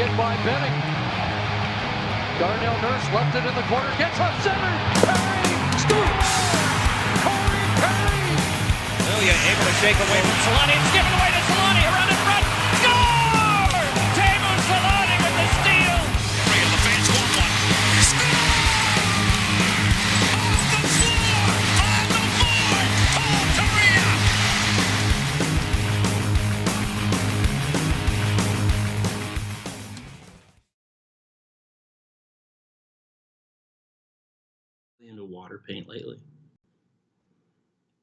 again by Benning. Darnell Nurse left it in the corner, gets up center. Perry scores! Corey Perry! Ilya able to shake away from Solani. It's given away to Solani around in front. Score! Teemu Solani with the steal. Three of the fans want one. Score! Off the floor! On the board! Paul Kariya! Into water paint lately.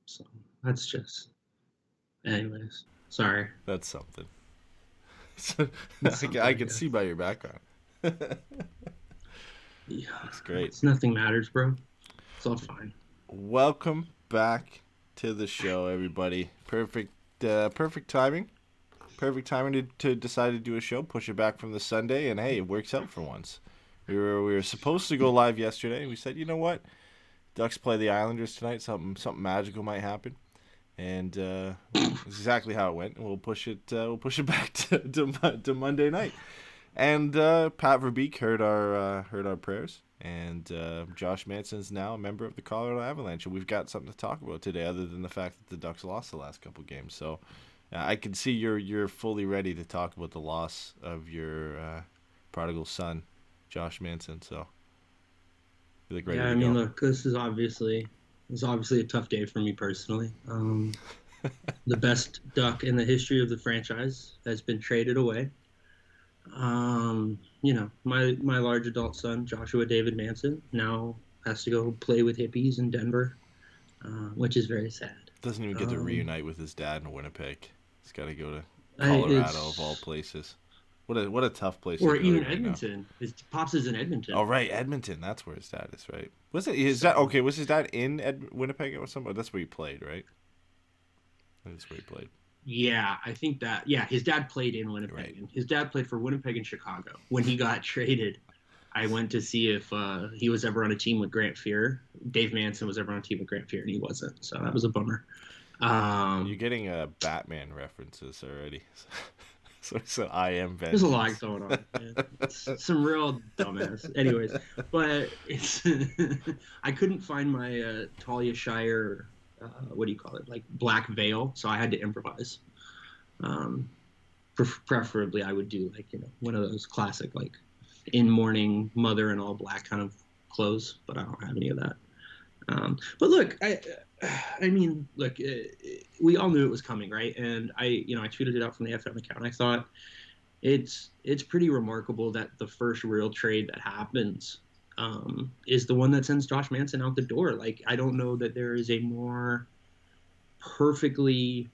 So that's just, anyways, sorry. That's something. I can see by your background. Yeah, That's great. it's nothing matters, bro. It's all fine. Welcome back to the show, everybody. Perfect timing. Perfect timing to decide to do a show, push it back from the Sunday, and hey, it works out for once. We were supposed to go live yesterday. We said, you know what, Ducks play the Islanders tonight. Something magical might happen, and it's exactly how it went. And we'll push it back to Monday night. And Pat Verbeek heard our prayers, and Josh Manson is now a member of the Colorado Avalanche, and we've got something to talk about today, other than the fact that the Ducks lost the last couple games. So I can see you're fully ready to talk about the loss of your prodigal son, Josh Manson. So you look ready to go. Look, this is obviously a tough day for me personally. The best Duck in the history of the franchise has been traded away. My large adult son, Joshua David Manson, now has to go play with hippies in Denver, which is very sad. Doesn't even get to reunite with his dad in Winnipeg. He's got to go to Colorado of all places. What a tough place. Or to go even right Edmonton. Now. His pops is in Edmonton. Oh right, Edmonton. That's where his dad is, right? Was it his dad? Okay, was his dad in Winnipeg or something? That's where he played, right? That's where he played. Yeah, I think that. Yeah, his dad played in Winnipeg. Right. His dad played for Winnipeg and Chicago. When he got traded, I went to see if he was ever on a team with Grant Fuhr. Dave Manson was ever on a team with Grant Fuhr, and he wasn't. So that was a bummer. You're getting Batman references already. So I am Vengeance. There's a lot going on. Man. It's some real dumbass. Anyways, but it's I couldn't find my Talia Shire, what do you call it, like black veil, so I had to improvise. Preferably, I would do like one of those classic like in mourning mother in all black kind of clothes, but I don't have any of that. But look, we all knew it was coming, right? And I tweeted it out from the FM account. I thought it's pretty remarkable that the first real trade that happens is the one that sends Josh Manson out the door. Like, I don't know that there is a more perfectly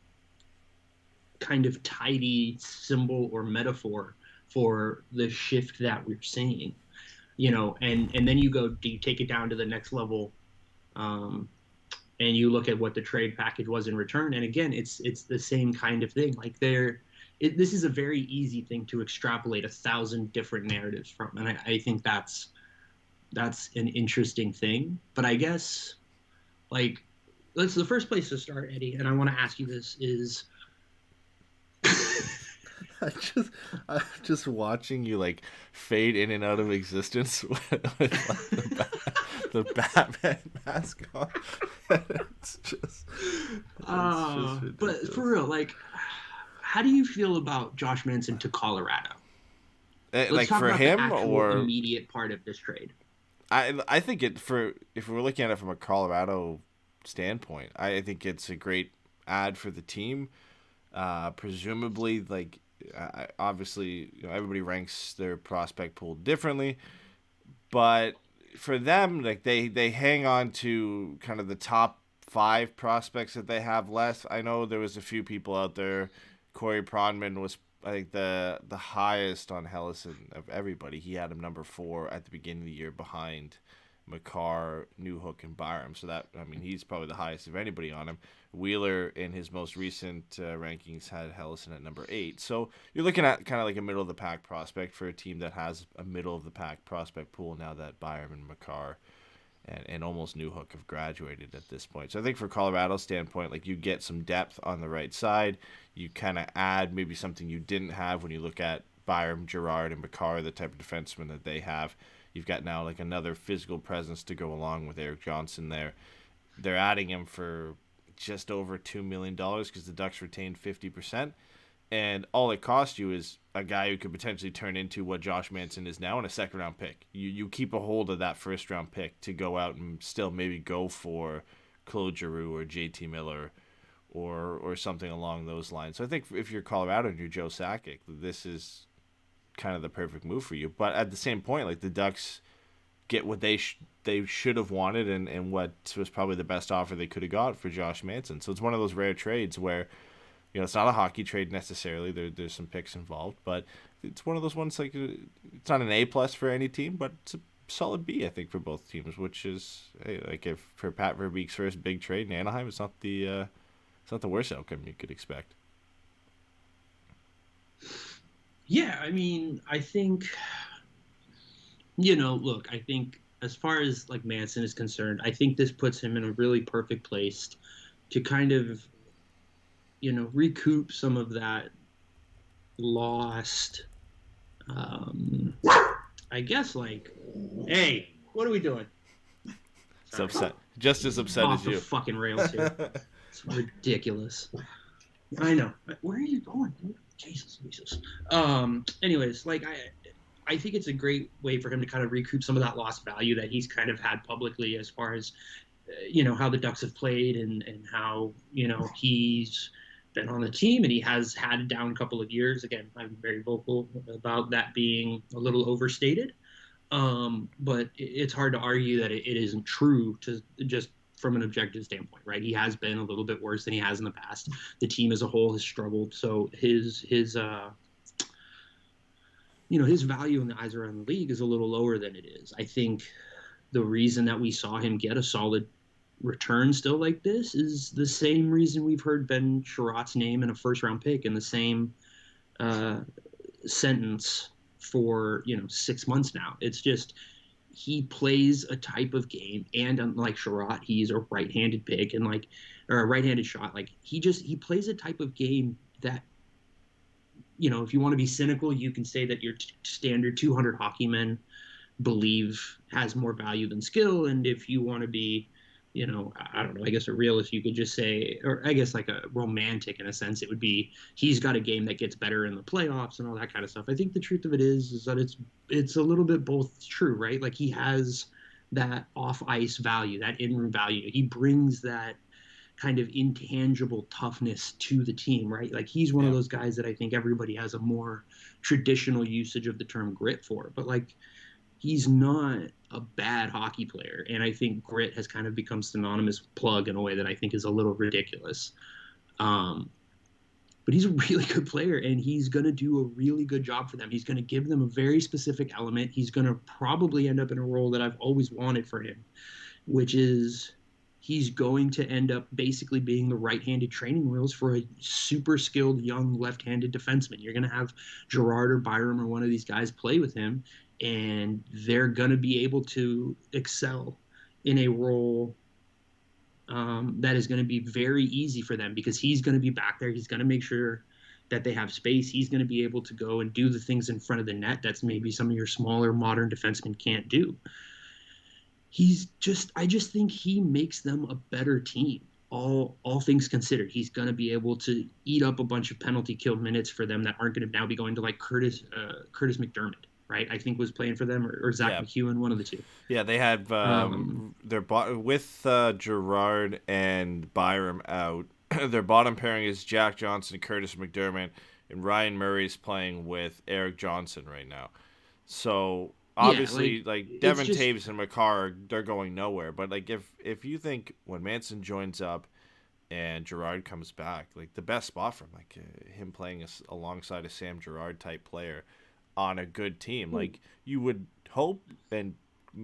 kind of tidy symbol or metaphor for the shift that we're seeing, and then do you take it down to the next level, and you look at what the trade package was in return. And again, it's the same kind of thing. Like this is a very easy thing to extrapolate 1,000 different narratives from. And I think that's an interesting thing. But I guess that's the first place to start, Eddie. And I want to ask you this is, I'm just watching you like fade in and out of existence with the Batman mask on. It's just but for real, like, how do you feel about Josh Manson to Colorado? Like for him or immediate part of this trade? I think if we're looking at it from a Colorado standpoint, I think it's a great ad for the team. Presumably, like, obviously, everybody ranks their prospect pool differently, but for them, like, they hang on to kind of the top 5 prospects that they have left. I know there was a few people out there. Corey Pronman was, I think, the highest on Helleson of everybody. He had him number 4 at the beginning of the year, behind Makar, Newhook, and Byram. So that, he's probably the highest of anybody on him. Wheeler, in his most recent rankings, had Helleson at number 8. So you're looking at kind of like a middle-of-the-pack prospect for a team that has a middle-of-the-pack prospect pool now that Byram and Makar and almost Newhook have graduated at this point. So I think for Colorado's standpoint, like, you get some depth on the right side. You kind of add maybe something you didn't have when you look at Byram, Girard, and Makar, the type of defenseman that they have. You've got now like another physical presence to go along with Erik Johnson there. They're adding him for just over $2 million because the Ducks retained 50%. And all it costs you is a guy who could potentially turn into what Josh Manson is now in a second-round pick. You keep a hold of that first-round pick to go out and still maybe go for Claude Giroux or JT Miller or something along those lines. So I think if you're Colorado and you're Joe Sakic, this is kind of the perfect move for you. But at the same point, like the Ducks get what they should have wanted and what was probably the best offer they could have got for Josh Manson. So it's one of those rare trades where, it's not a hockey trade necessarily. There's some picks involved, but it's one of those ones like it's not an A+ for any team, but it's a solid B, I think, for both teams. Which is like if for Pat Verbeek's first big trade in Anaheim, it's not the worst outcome you could expect. Yeah, I mean, I think, look, I think as far as like Manson is concerned, I think this puts him in a really perfect place to kind of, recoup some of that lost, I guess, like, hey, what are we doing? It's upset. Just as upset Off as you. the fucking rails here. It's ridiculous. I know. Where are you going, dude? Jesus. Anyways, like, I think it's a great way for him to kind of recoup some of that lost value that he's kind of had publicly as far as, how the Ducks have played and how, he's been on the team and he has had a down couple of years. Again, I'm very vocal about that being a little overstated. But it's hard to argue that it isn't true to just from an objective standpoint, right? He has been a little bit worse than he has in the past. The team as a whole has struggled. So his value in the eyes around the league is a little lower than it is. I think the reason that we saw him get a solid return still like this is the same reason we've heard Ben Sherratt's name in a first-round pick in the same sentence for 6 months now. It's just he plays a type of game, and unlike Sherratt, he's a right-handed pick or a right-handed shot. Like he plays a type of game that, if you want to be cynical, you can say that your standard 200 hockey men believe has more value than skill, and if you want to be I don't know, I guess a realist, you could just say, or I guess like a romantic in a sense, it would be he's got a game that gets better in the playoffs and all that kind of stuff. I think the truth of it is that it's a little bit both true, right? Like he has that off ice value, that in-room value. He brings that kind of intangible toughness to the team, right? Like he's one of those guys that I think everybody has a more traditional usage of the term grit for, but like he's not a bad hockey player. And I think grit has kind of become synonymous with plug in a way that I think is a little ridiculous. But he's a really good player, and he's going to do a really good job for them. He's going to give them a very specific element. He's going to probably end up in a role that I've always wanted for him, which is he's going to end up basically being the right-handed training wheels for a super skilled young left-handed defenseman. You're going to have Girard or Byram or one of these guys play with him, and they're going to be able to excel in a role that is going to be very easy for them because he's going to be back there. He's going to make sure that they have space. He's going to be able to go and do the things in front of the net that's maybe some of your smaller modern defensemen can't do. I just think he makes them a better team. All things considered, he's going to be able to eat up a bunch of penalty kill minutes for them that aren't going to now be going to like Curtis McDermott, right? I think was playing for them, or Zach McEwen, one of the two. Yeah, they had with Girard and Byram out. Their bottom pairing is Jack Johnson, Curtis McDermott, and Ryan Murray's playing with Erik Johnson right now. So obviously, Devin Taves and Makar, they're going nowhere. But like if you think when Manson joins up and Girard comes back, like the best spot for him, like him playing alongside a Sam Girard type player on a good team, like you would hope, and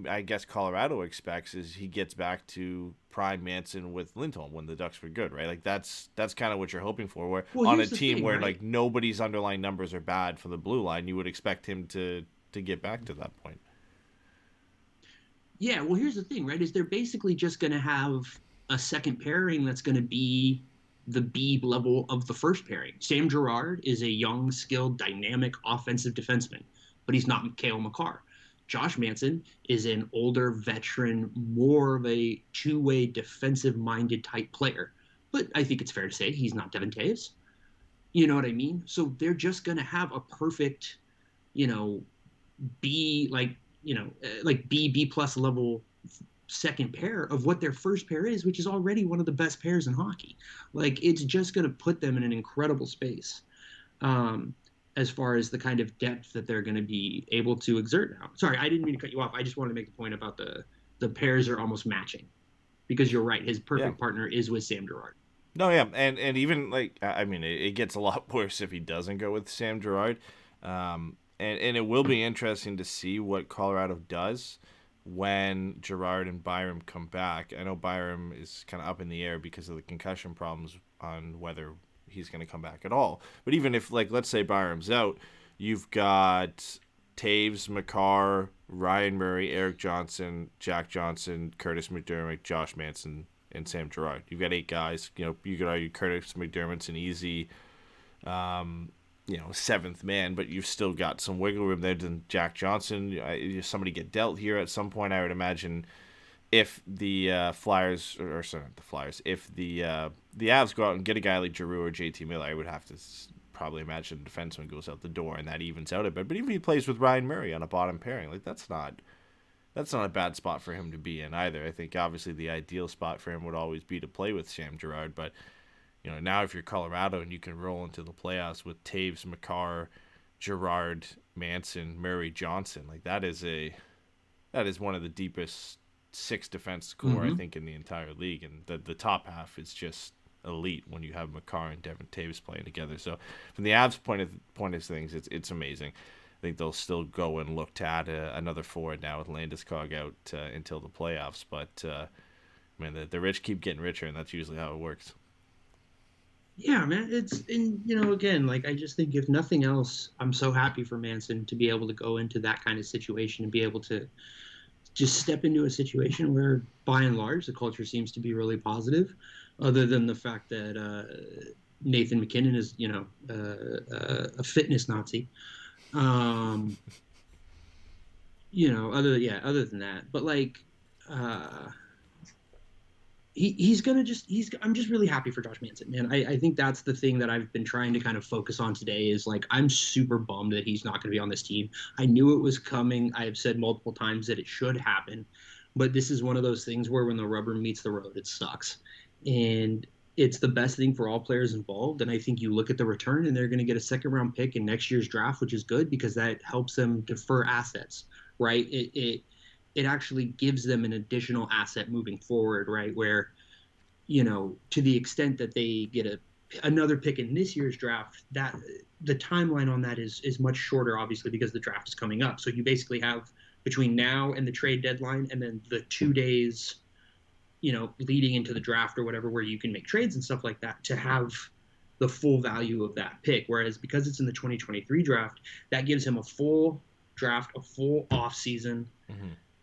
I guess Colorado expects, is he gets back to prime Manson with Lindholm when the Ducks were good, right? Like that's kind of what you're hoping for. Where on a team where like nobody's underlying numbers are bad from the blue line, you would expect him to get back to that point. Yeah, well, here's the thing, right? Is they're basically just going to have a second pairing that's going to be the B level of the first pairing. Sam Girard is a young, skilled, dynamic offensive defenseman, but he's not Cale Makar. Josh Manson is an older veteran, more of a two-way defensive-minded type player. But I think it's fair to say he's not Devin Taves. You know what I mean? So they're just going to have a perfect, B, like B plus level second pair of what their first pair is, which is already one of the best pairs in hockey. Like, it's just going to put them in an incredible space as far as the kind of depth that they're going to be able to exert now. Sorry, I didn't mean to cut you off. I just wanted to make the point about the pairs are almost matching, because you're right. His perfect partner is with Sam Girard. No, yeah, and even, like, I mean, it gets a lot worse if he doesn't go with Sam Girard. And it will be interesting to see what Colorado does when Girard and Byram come back. I know Byram is kind of up in the air because of the concussion problems on whether he's going to come back at all. But even if, like, let's say Byram's out, you've got Taves, Makar, Ryan Murray, Eric Johnson, Jack Johnson, Curtis McDermott, Josh Manson, and Sam Girard. You've got 8 guys. You could argue Curtis McDermott's an easy seventh man, but you've still got some wiggle room there. Than Jack Johnson, somebody get dealt here at some point. I would imagine if the Flyers, or sorry, not the Flyers, if the Avs go out and get a guy like Giroux or JT Miller, I would have to probably imagine the defenseman goes out the door and that evens out a bit. But even if he plays with Ryan Murray on a bottom pairing, like that's not a bad spot for him to be in either. I think obviously the ideal spot for him would always be to play with Sam Girard, but now if you're Colorado and you can roll into the playoffs with Taves, Makar, Girard, Manson, Murray, Johnson, like that is one of the deepest 6 defense core I think in the entire league, and the top half is just elite when you have Makar and Devin Taves playing together. So from the Avs point of things, it's amazing. I think they'll still go and look to add another forward now with Landeskog out until the playoffs, but the rich keep getting richer, and that's usually how it works. Yeah, man. Again, like, I just think if nothing else, I'm so happy for Manson to be able to go into that kind of situation and be able to just step into a situation where, by and large, the culture seems to be really positive, other than the fact that Nathan McKinnon is, a fitness Nazi. Other than that, but like, I'm just really happy for Josh Manson, man. I think that's the thing that I've been trying to kind of focus on today is, like, I'm super bummed that he's not going to be on this team. I knew it was coming. I have said multiple times that it should happen, but this is one of those things where when the rubber meets the road, it sucks. And it's the best thing for all players involved. And I think you look at the return, and they're going to get a 2nd-round pick in next year's draft, which is good because that helps them defer assets, right? It actually gives them an additional asset moving forward, right? Where, to the extent that they get another pick in this year's draft, that the timeline on that is much shorter, obviously, because the draft is coming up. So you basically have between now and the trade deadline, and then the 2 days, leading into the draft or whatever, where you can make trades and stuff like that, to have the full value of that pick. Whereas because it's in the 2023 draft, that gives him a full draft, a full off season,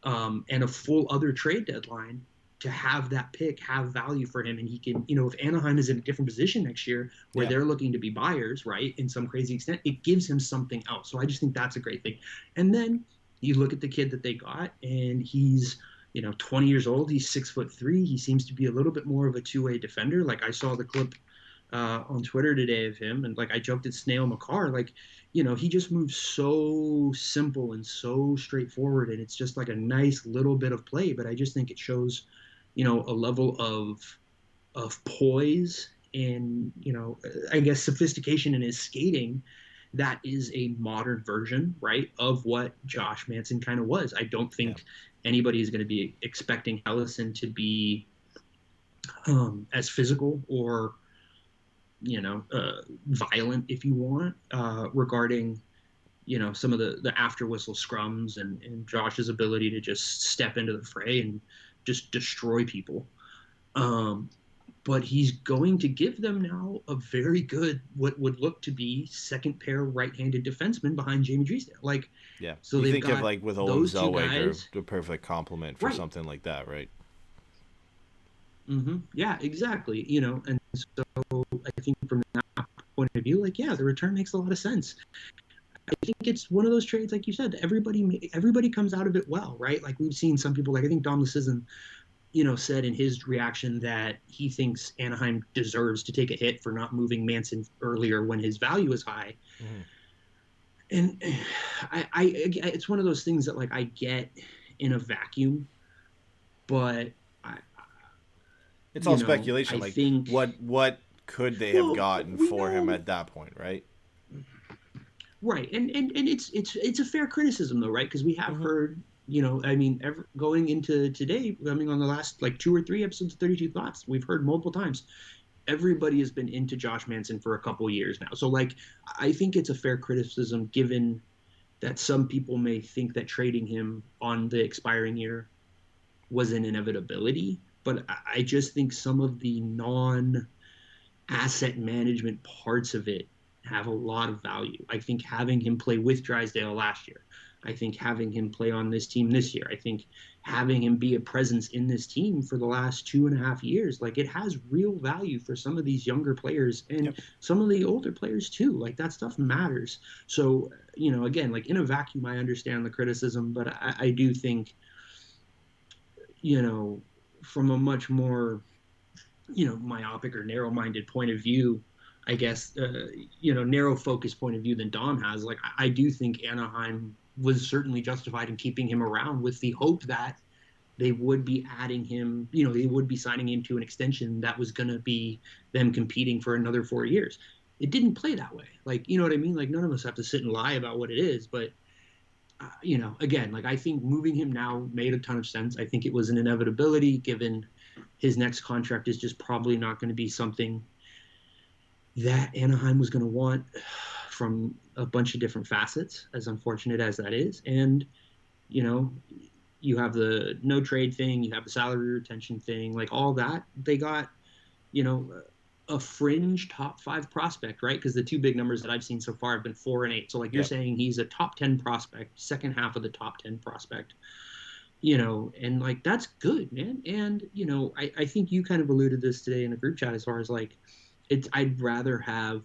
and a full other trade deadline to have that pick have value for him. And he can, if Anaheim is in a different position next year where they're looking to be buyers, right, in some crazy extent, it gives him something else. So I just think that's a great thing. And then you look at the kid that they got, and he's, 20 years old. He's 6'3". He seems to be a little bit more of a two-way defender. Like, I saw the clip on Twitter today of him, and like I joked at Snail Makar, like, he just moves so simple and so straightforward, and it's just like a nice little bit of play. But I just think it shows, a level of poise and, I guess sophistication in his skating that is a modern version, right, of what Josh Manson kind of was. I don't think anybody is going to be expecting Helleson to be as physical or, violent, if you want, regarding, some of the after whistle scrums and Josh's ability to just step into the fray and just destroy people. But he's going to give them now a very good, what would look to be 2nd pair right-handed defenseman behind Jamie Drysdale. Like, so you think of, like, with Olin Zellweger, the perfect complement for something like that, right? Yeah, exactly. And so I think from that point of view, like, yeah, the return makes a lot of sense. I think it's one of those trades, like you said, everybody comes out of it well, right? Like we've seen some people, like I think Dom Luszczyszyn, said in his reaction that he thinks Anaheim deserves to take a hit for not moving Manson earlier when his value is high. Mm-hmm. And it's one of those things that like I get in a vacuum, but it's all speculation. I like think, what could they have gotten for him at that point, right? Right, and it's a fair criticism though, right? Because we have heard, going into today, on the last like 2 or 3 episodes of 32 Thoughts, we've heard multiple times everybody has been into Josh Manson for a couple years now. So like, I think it's a fair criticism given that some people may think that trading him on the expiring year was an inevitability, but I just think some of the non-asset management parts of it have a lot of value. I think having him play with Drysdale last year, I think having him play on this team this year, I think having him be a presence in this team for the last 2.5 years, like it has real value for some of these younger players and some of the older players too. Like that stuff matters. So, again, like in a vacuum, I understand the criticism, but I do think, from a much more, myopic or narrow-minded point of view, I guess, narrow focus point of view than Dom has. Like, I do think Anaheim was certainly justified in keeping him around with the hope that they would be adding him, they would be signing him to an extension that was going to be them competing for another 4 years. It didn't play that way. Like, you know what I mean? Like, none of us have to sit and lie about what it is, but again, like I think moving him now made a ton of sense. I think it was an inevitability given his next contract is just probably not going to be something that Anaheim was going to want from a bunch of different facets, as unfortunate as that is. And, you have the no trade thing, you have the salary retention thing, like all that. They got, a fringe top 5 prospect, right? Because the 2 big numbers that I've seen so far have been 4 and 8. So like you're saying he's a top 10 prospect, second half of the top 10 prospect, and like that's good, man. And, I think you kind of alluded this today in the group chat as far as like, I'd rather have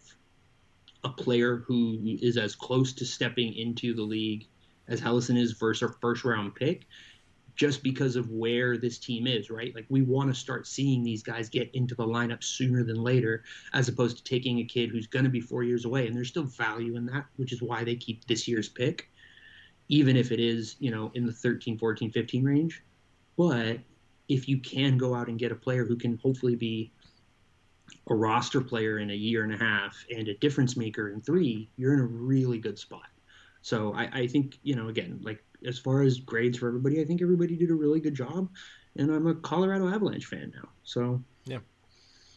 a player who is as close to stepping into the league as Helleson is versus a first round pick, just because of where this team is, right? Like we want to start seeing these guys get into the lineup sooner than later, as opposed to taking a kid who's going to be 4 years away. And there's still value in that, which is why they keep this year's pick, even if it is, in the 13, 14, 15 range. But if you can go out and get a player who can hopefully be a roster player in a year and a half and a difference maker in 3, you're in a really good spot. So I think, again, like as far as grades for everybody, I think everybody did a really good job. And I'm a Colorado Avalanche fan now. So, yeah.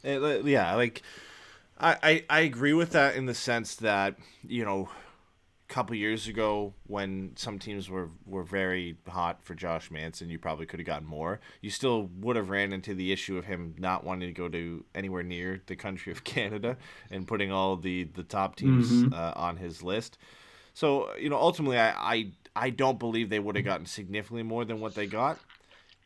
Like I agree with that in the sense that, a couple years ago when some teams were very hot for Josh Manson, you probably could have gotten more. You still would have ran into the issue of him not wanting to go to anywhere near the country of Canada and putting all the top teams on his list. So, ultimately, I don't believe they would have gotten significantly more than what they got.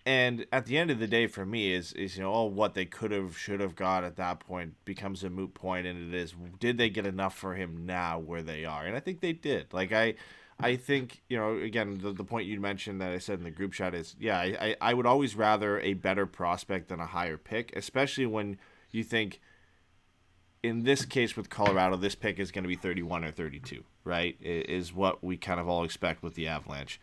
And at the end of the day, for me, is what they could have, should have got at that point becomes a moot point, and it is, did they get enough for him now where they are? And I think they did. Like, I think, again, the point you mentioned that I said in the group chat is, I would always rather a better prospect than a higher pick, especially when you think, in this case with Colorado, this pick is going to be 31 or 32, right? Is what we kind of all expect with the Avalanche.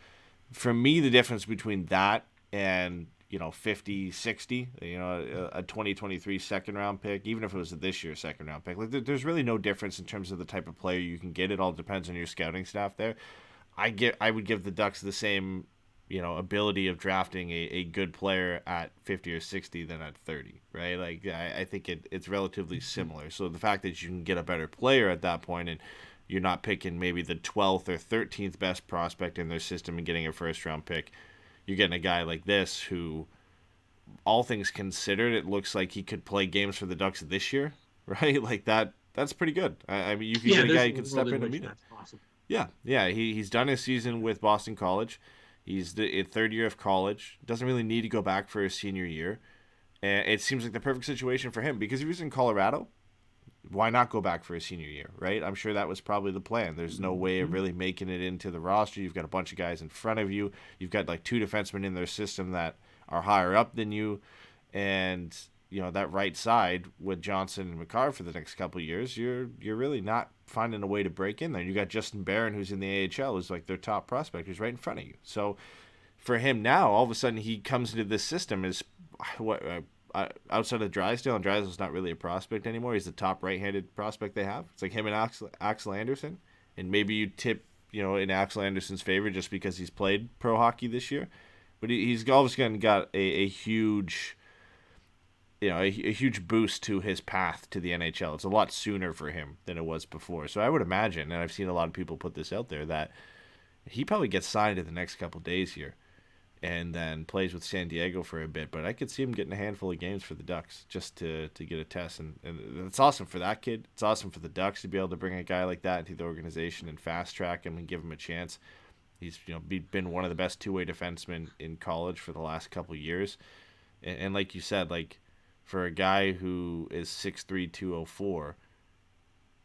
For me, the difference between that and 50, 60, a 2023 second round pick, even if it was this year's second round pick, like there's really no difference in terms of the type of player you can get. It all depends on your scouting staff there. I would give the Ducks the same ability of drafting a good player at 50 or 60 than at 30, right? Like I think it's relatively similar. So the fact that you can get a better player at that point and you're not picking maybe the 12th or 13th best prospect in their system and getting a first round pick, you're getting a guy like this who, all things considered, it looks like he could play games for the Ducks this year, right? Like that's pretty good. I mean, you can get a guy who can step in immediately. Yeah. He's done his season with Boston College. He's the third year of college. Doesn't really need to go back for his senior year. And it seems like the perfect situation for him because if he was in Colorado, why not go back for his senior year, right? I'm sure that was probably the plan. There's no way of really making it into the roster. You've got a bunch of guys in front of you. You've got like 2 defensemen in their system that are higher up than you. And, that right side with Johnson and McCarr for the next couple of years, you're really not finding a way to break in there. You got Justin Barron, who's in the AHL, who's like their top prospect, who's right in front of you. So for him now, all of a sudden he comes into this system as outside of Drysdale, and Drysdale's not really a prospect anymore. He's the top right-handed prospect they have. It's like him and Axel Anderson, and maybe you tip, in Axel Anderson's favor just because he's played pro hockey this year. But he's all of a sudden got a huge, a huge boost to his path to the NHL. It's a lot sooner for him than it was before. So I would imagine, and I've seen a lot of people put this out there, that he probably gets signed in the next couple days here, and then plays with San Diego for a bit. But I could see him getting a handful of games for the Ducks just to get a test. And it's awesome for that kid. It's awesome for the Ducks to be able to bring a guy like that into the organization and fast-track him and give him a chance. He's been one of the best two-way defensemen in college for the last couple of years. And like you said, like for a guy who is 6'3", 204,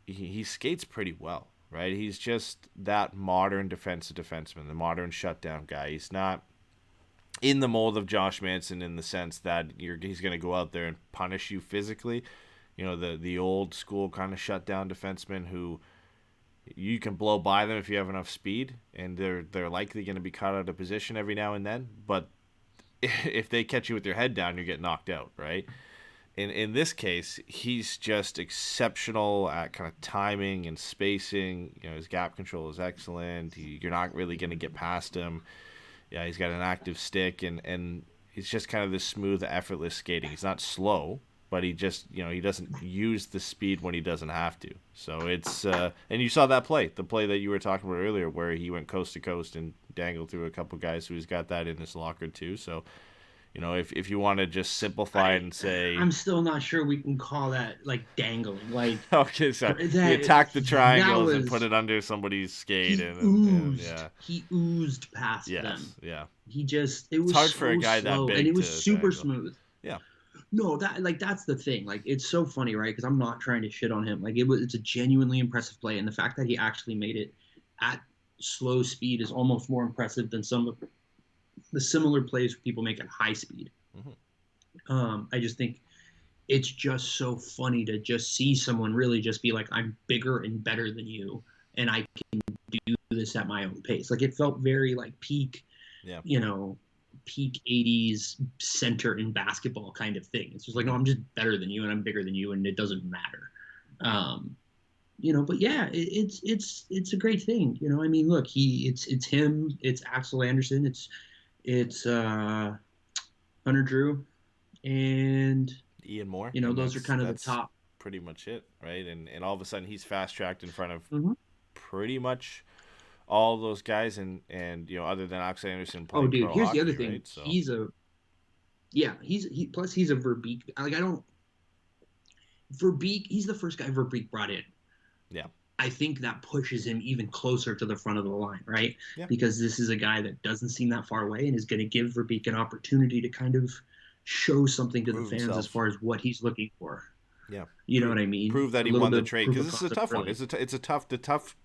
he skates pretty well, right? He's just that modern defensive defenseman, the modern shutdown guy. He's not in the mold of Josh Manson in the sense that he's going to go out there and punish you physically. The old school kind of shutdown defenseman who you can blow by them if you have enough speed, and they're likely going to be caught out of position every now and then. But if they catch you with your head down, you get knocked out, right? In this case, he's just exceptional at kind of timing and spacing. His gap control is excellent. You're not really going to get past him. Yeah, he's got an active stick, and he's just kind of this smooth, effortless skating. He's not slow, but he just, he doesn't use the speed when he doesn't have to. So it's, and you saw the play that you were talking about earlier, where he went coast to coast and dangled through a couple guys who's got that in his locker too. So, if you want to just simplify it and say, I'm still not sure we can call that like dangling. Like okay, so he attacked the triangles and put it under somebody's skate, he oozed past them. Yeah, it was hard for so a guy slow, that big, and it was super dangle. smooth. Yeah. No, that's the thing. Like, it's so funny, right? Because I'm not trying to shit on him. Like, it's a genuinely impressive play, and the fact that he actually made it at slow speed is almost more impressive than some of the similar plays people make at high speed. Mm-hmm. I just think it's just so funny to just see someone really just be like, I'm bigger and better than you, and I can do this at my own pace. Like, it felt very like peak, peak 80s center in basketball kind of thing. It's just like, no, I'm just better than you and I'm bigger than you and it doesn't matter. But yeah, it's a great thing. I mean, look, it's him, it's Axel Anderson, it's Hunter Drew, and Ian Moore. Those are kind of the top. Pretty much it, right? And all of a sudden he's fast tracked in front of pretty much all those guys, and other than Axel Anderson playing pro here's hockey, the other thing. Right? So. He's a Verbeek. Like, Verbeek, he's the first guy Verbeek brought in. Yeah. I think that pushes him even closer to the front of the line, right? Yeah. Because this is a guy that doesn't seem that far away and is going to give Verbeek an opportunity to kind of show something to the fans as far as what he's looking for. Yeah. You know what I mean? Prove that he won the trade, because this is a tough one. It's a tough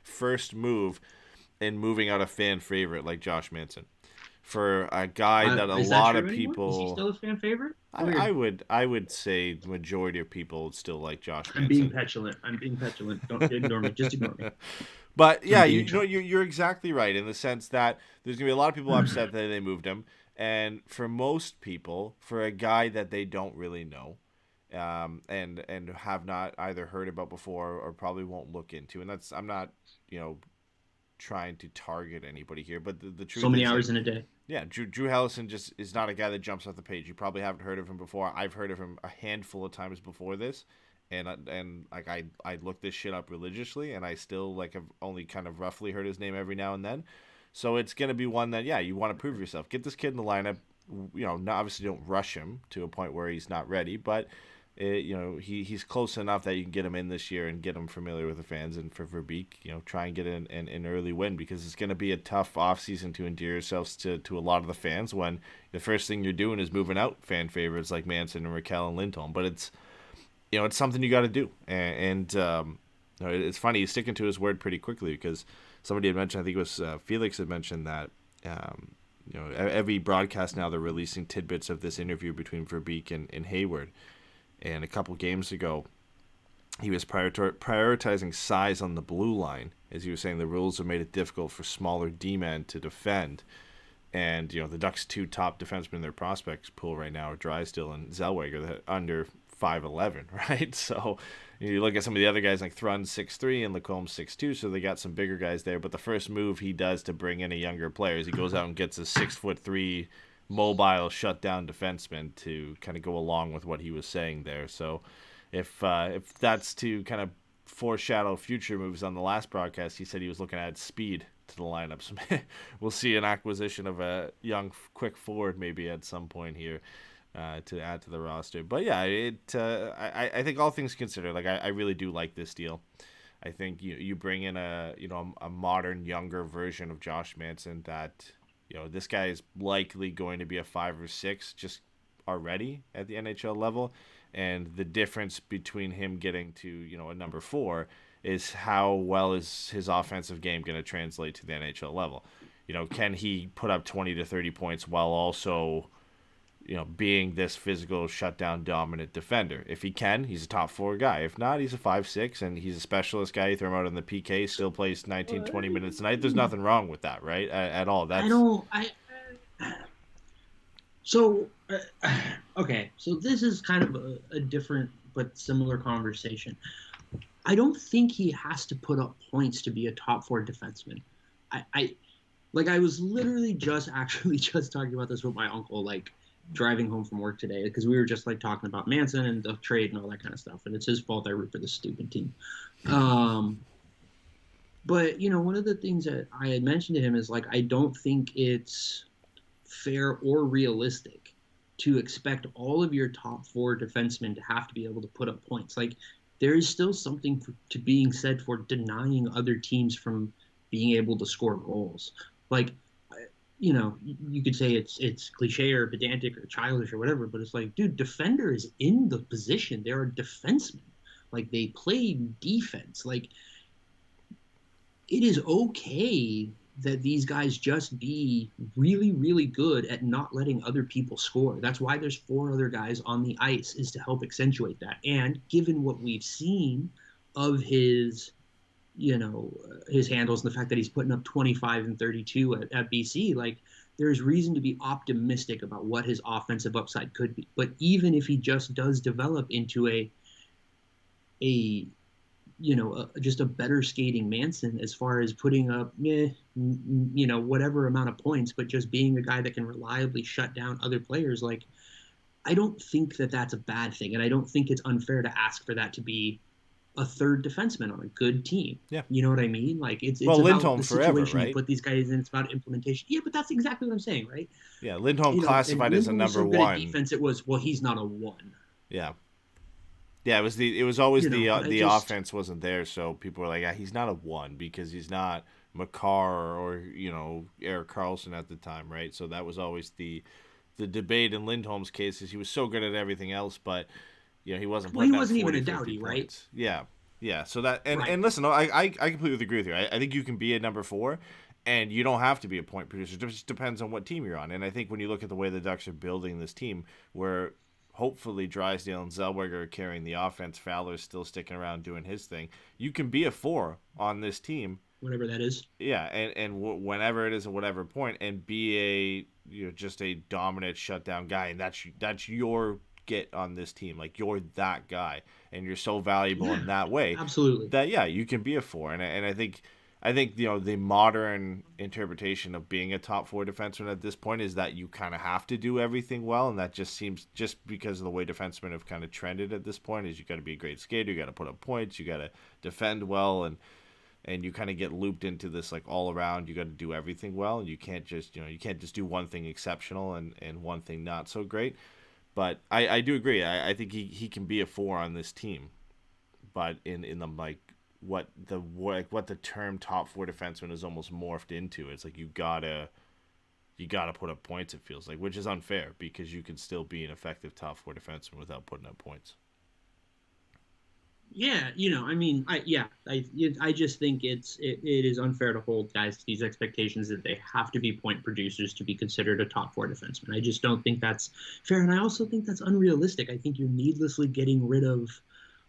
first move in moving out a fan favorite like Josh Manson. For a guy that a lot of people... Is he still a fan favorite? I would say the majority of people still like Josh Manson. I'm being petulant. Don't ignore me. Just ignore me. But yeah, you're exactly right in the sense that there's gonna be a lot of people upset that they moved him, and for most people, for a guy that they don't really know, and have not either heard about before or probably won't look into, and I'm not trying to target anybody here, but the truth. So many hours in a day. Yeah, Drew Helleson just is not a guy that jumps off the page. You probably haven't heard of him before. I've heard of him a handful of times before this, and like I look this shit up religiously, and I still like have only kind of roughly heard his name every now and then. So it's gonna be one that you want to prove yourself. Get this kid in the lineup. Obviously don't rush him to a point where he's not ready, but he's close enough that you can get him in this year and get him familiar with the fans. And for Verbeek, try and get an early win, because it's going to be a tough offseason to endear yourselves to a lot of the fans when the first thing you're doing is moving out fan favorites like Manson and Raquel and Lindholm. But it's something you got to do. And it's funny, he's sticking to his word pretty quickly, because somebody had mentioned, I think it was Felix had mentioned that, every broadcast now they're releasing tidbits of this interview between Verbeek and Hayward. And a couple games ago, he was prioritizing size on the blue line. As he was saying, the rules have made it difficult for smaller D-men to defend. And, the Ducks' two top defensemen in their prospects pool right now are Drysdale and Zellweger, that under 5'11", right? So you look at some of the other guys like Thrun 6'3" and Lacombe 6'2", so they got some bigger guys there. But the first move he does to bring in a younger player is he goes out and gets a 6'3" mobile shutdown defenseman to kind of go along with what he was saying there. So if that's to kind of foreshadow future moves, on the last broadcast he said he was looking at speed to the lineup. So we'll see an acquisition of a young quick forward maybe at some point here to add to the roster. But yeah, I think all things considered, like I really do like this deal. I think you bring in a modern younger version of Josh Manson that this guy is likely going to be a 5 or 6 just already at the NHL level. And the difference between him getting to, a number 4 is how well is his offensive game going to translate to the NHL level. Can he put up 20 to 30 points while also, being this physical, shutdown, dominant defender? If he can, he's a top 4 guy. If not, he's a 5-6, and he's a specialist guy. You throw him out on the PK, still plays 19, 20 minutes a night. There's nothing wrong with that, right? At all. Okay, so this is kind of a different but similar conversation. I don't think he has to put up points to be a top 4 defenseman. I was literally just talking about this with my uncle, driving home from work today, because we were just talking about Manson and the trade and all that kind of stuff, and it's his fault I root for this stupid team. But one of the things that I had mentioned to him is I don't think it's fair or realistic to expect all of your top 4 defensemen to have to be able to put up points. There is still something to being said for denying other teams from being able to score goals. You could say it's cliche or pedantic or childish or whatever, but it's dude, defender is in the position. They're a defenseman. They play defense. It is okay that these guys just be really, really good at not letting other people score. That's why there's 4 other guys on the ice, is to help accentuate that. And given what we've seen of his his handles and the fact that he's putting up 25 and 32 at BC, there's reason to be optimistic about what his offensive upside could be. But even if he just does develop into just a better skating Manson, as far as putting up, whatever amount of points, but just being a guy that can reliably shut down other players, I don't think that that's a bad thing. And I don't think it's unfair to ask for that to be a 3rd defenseman on a good team. Yeah. You know what I mean? It's Lindholm about the situation forever, right? you put these guys in. It's about implementation. Yeah, but that's exactly what I'm saying, right? Yeah, Lindholm classified as a number 1. Defense, it was, he's not a 1. Yeah. Yeah, it was always the offense wasn't there, so people were like, he's not a 1 because he's not Makar or Erik Karlsson at the time, right? So that was always the debate in Lindholm's case, is he was so good at everything else, but he wasn't. Well, he wasn't even a Doughty, right? Yeah. So that and listen, I completely agree with you. I think you can be a number 4, and you don't have to be a point producer. It just depends on what team you're on. And I think when you look at the way the Ducks are building this team, where hopefully Drysdale and Zellweger are carrying the offense, Fowler's still sticking around doing his thing, you can be a 4 on this team, whatever that is. Yeah, and whenever it is at whatever point, and be just a dominant shutdown guy, and that's your get on this team. You're that guy, and you're so valuable in that way. Absolutely. That you can be a 4, and I think the modern interpretation of being a top 4 defenseman at this point is that you kind of have to do everything well, and that just seems, just because of the way defensemen have kind of trended at this point, is you got to be a great skater, you got to put up points, you got to defend well, and you kind of get looped into this all around. You got to do everything well, and you can't just do one thing exceptional and one thing not so great. But I do agree. I think he can be a 4 on this team, but in the like what the term top 4 defenseman is almost morphed into. It's like you gotta put up points. It feels like, which is unfair because you can still be an effective top 4 defenseman without putting up points. Yeah, I mean, I just think it is unfair to hold guys to these expectations that they have to be point producers to be considered a top 4 defenseman. I just don't think that's fair, and I also think that's unrealistic. I think you're needlessly getting rid of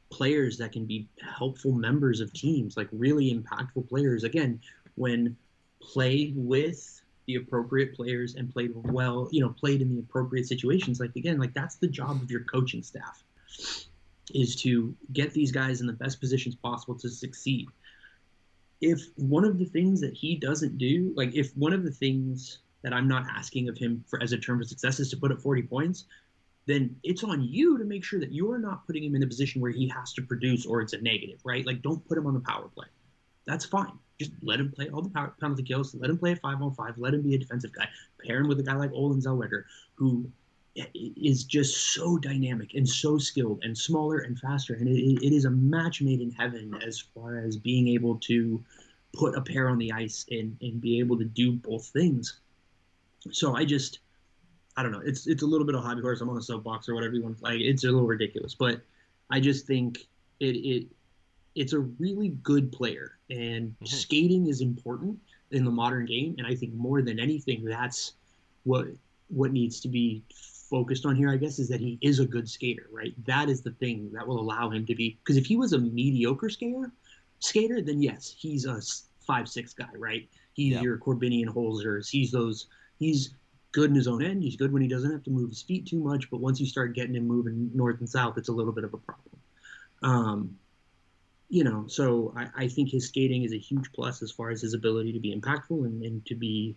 players that can be helpful members of teams, like really impactful players. Again, when played with the appropriate players and played well, played in the appropriate situations, like that's the job of your coaching staff, is to get these guys in the best positions possible to succeed. If one of the things that he doesn't do, like if one of the things that I'm not asking of him for as a term of success is to put up 40 points, then it's on you to make sure that you are not putting him in a position where he has to produce or it's a negative, right? Like, don't put him on the power play. That's fine. Just let him play all the penalty kills. Let him play a 5-on-5. Let him be a defensive guy. Pair him with a guy like Olin Zellweger, who is just so dynamic and so skilled and smaller and faster. And it is a match made in heaven as far as being able to put a pair on the ice and be able to do both things. So I don't know. It's a little bit of hobby horse. I'm on a soapbox or whatever you want. Like, it's a little ridiculous, but I just think it's a really good player, and skating is important in the modern game. And I think more than anything, that's what needs to be focused on here, I guess, is that he is a good skater, right? That is the thing that will allow him to be, because if he was a mediocre skater, then yes, he's a 5'6" guy, right? He's your Corbinian Holzers. He's good in his own end. He's good when he doesn't have to move his feet too much, but once you start getting him moving north and south, it's a little bit of a problem. So I think his skating is a huge plus as far as his ability to be impactful and to be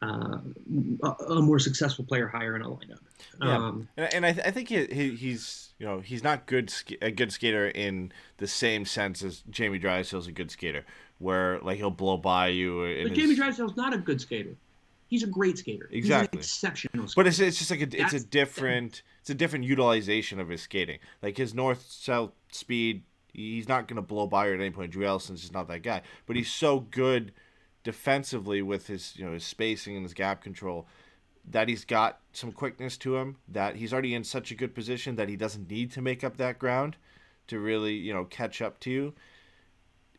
a more successful player higher in a lineup. And I think he's not a good skater in the same sense as Jamie Drysdale's a good skater, where like he'll blow by you. But Jamie Drysdale's not a good skater. He's a great skater. Exactly. He's an exceptional skater. But it's just like it's a different utilization of his skating. Like his north-south speed, he's not going to blow by you at any point. Drew Helleson's just not that guy. But he's so good defensively with his his spacing and his gap control that he's got some quickness to him, that he's already in such a good position that he doesn't need to make up that ground to really catch up to you,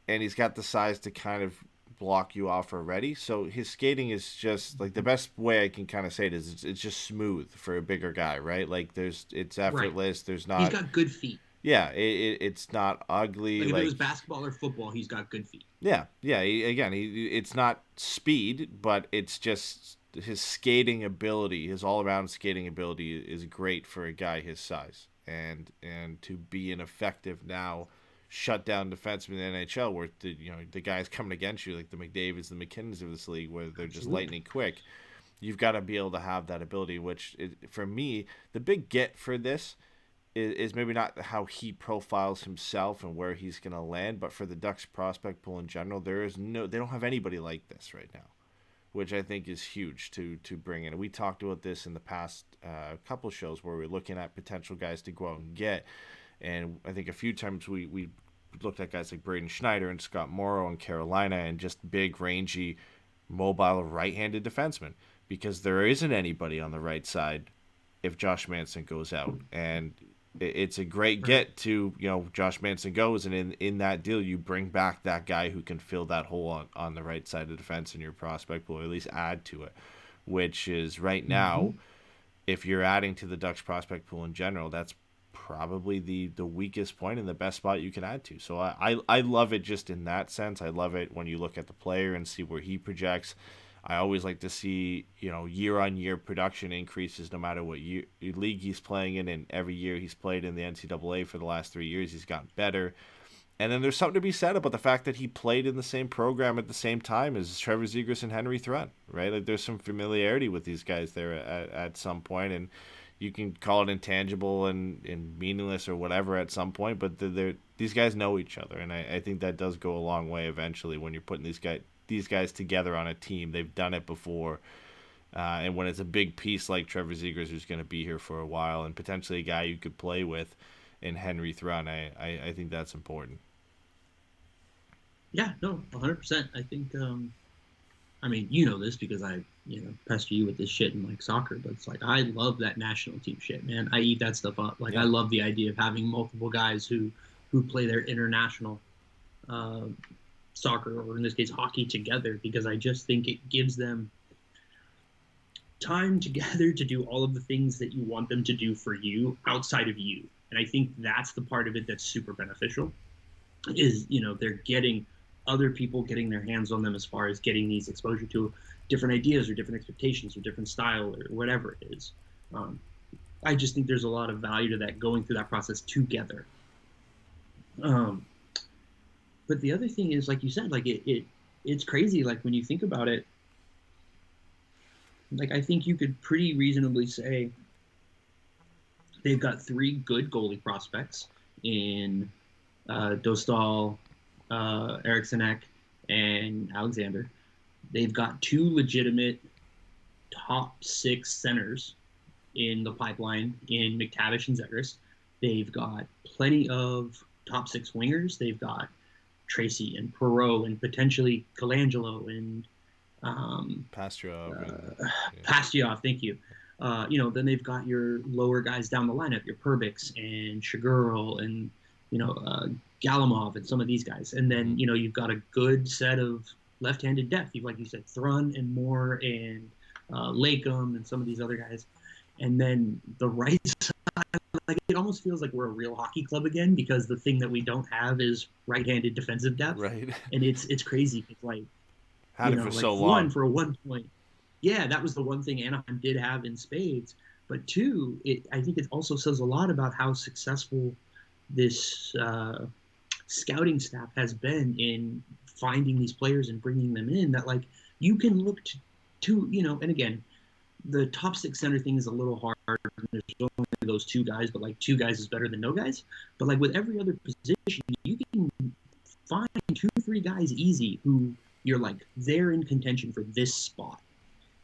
and he's got the size to kind of block you off already. So his skating is just like, the best way I can kind of say it is it's just smooth for a bigger guy, right? Like it's effortless. Right. There's not. He's got good feet. Yeah, it's not ugly. Like if it was basketball or football, he's got good feet. Yeah. It's not speed, but it's just his skating ability, his all-around skating ability is great for a guy his size, and to be an effective now shutdown defenseman in the NHL, where the guys coming against you like the McDavids, the McKinnons of this league, where they're just lightning quick. You've got to be able to have that ability, which for me, the big get for this is maybe not how he profiles himself and where he's going to land, but for the Ducks prospect pool in general, they don't have anybody like this right now, which I think is huge to bring in. We talked about this in the past couple shows where we're looking at potential guys to go out and get, and I think a few times we looked at guys like Braden Schneider and Scott Morrow in Carolina, and just big, rangy, mobile right-handed defensemen, because there isn't anybody on the right side if Josh Manson goes out. And it's a great get to, Josh Manson goes, and in that deal, you bring back that guy who can fill that hole on the right side of the defense in your prospect pool, or at least add to it, which is right now, if you're adding to the Ducks prospect pool in general, that's probably the weakest point and the best spot you can add to. So I love it just in that sense. I love it when you look at the player and see where he projects. I always like to see, year-on-year production increases no matter what league he's playing in, and every year he's played in the NCAA for the last 3 years, he's gotten better. And then there's something to be said about the fact that he played in the same program at the same time as Trevor Zegras and Henry Thrun, right? Like, there's some familiarity with these guys there at some point, and you can call it intangible and meaningless or whatever at some point, but these guys know each other, and I think that does go a long way eventually when you're putting these guys together on a team. They've done it before, And when it's a big piece like Trevor Zegras, who's going to be here for a while, and potentially a guy you could play with in Henry Thrun, I think that's important. Yeah, no, 100%. I think, I mean, you know this because I, pester you with this shit in like soccer, but it's like I love that national team shit, man. I eat that stuff up. Like I love the idea of having multiple guys who play their international soccer, or in this case hockey, together, because I just think it gives them time together to do all of the things that you want them to do for you outside of you. And I think that's the part of it that's super beneficial is, they're getting other people getting their hands on them as far as getting these exposure to different ideas or different expectations or different style or whatever it is. I just think there's a lot of value to that going through that process together. But the other thing is, like you said, like it's crazy. Like when you think about it, like I think you could pretty reasonably say they've got 3 good goalie prospects in Dostal, Eriksson, and Alexander. They've got 2 legitimate top 6 centers in the pipeline in McTavish and Zegras. They've got plenty of top 6 wingers. They've got Tracy and Perreault and potentially Colangelo and Pastujov, thank you. Then they've got your lower guys down the lineup, your Perbix and Shigurl and Galimov and some of these guys. And then, you've got a good set of left-handed depth. You've, like you said, Thrun and Moore and Lakem and some of these other guys. And then the right side, like it almost feels like we're a real hockey club again, because the thing that we don't have is right-handed defensive depth. Right. And it's crazy. It's like, had it for so long. One, for 1 point. Yeah, that was the one thing Anaheim did have in spades. But 2, I think it also says a lot about how successful this scouting staff has been in finding these players and bringing them in, that like you can look to and again, the top 6 center thing is a little hard. There's only those 2 guys, but like 2 guys is better than no guys. But like with every other position, you can find 2-3 guys easy who you're like, they're in contention for this spot.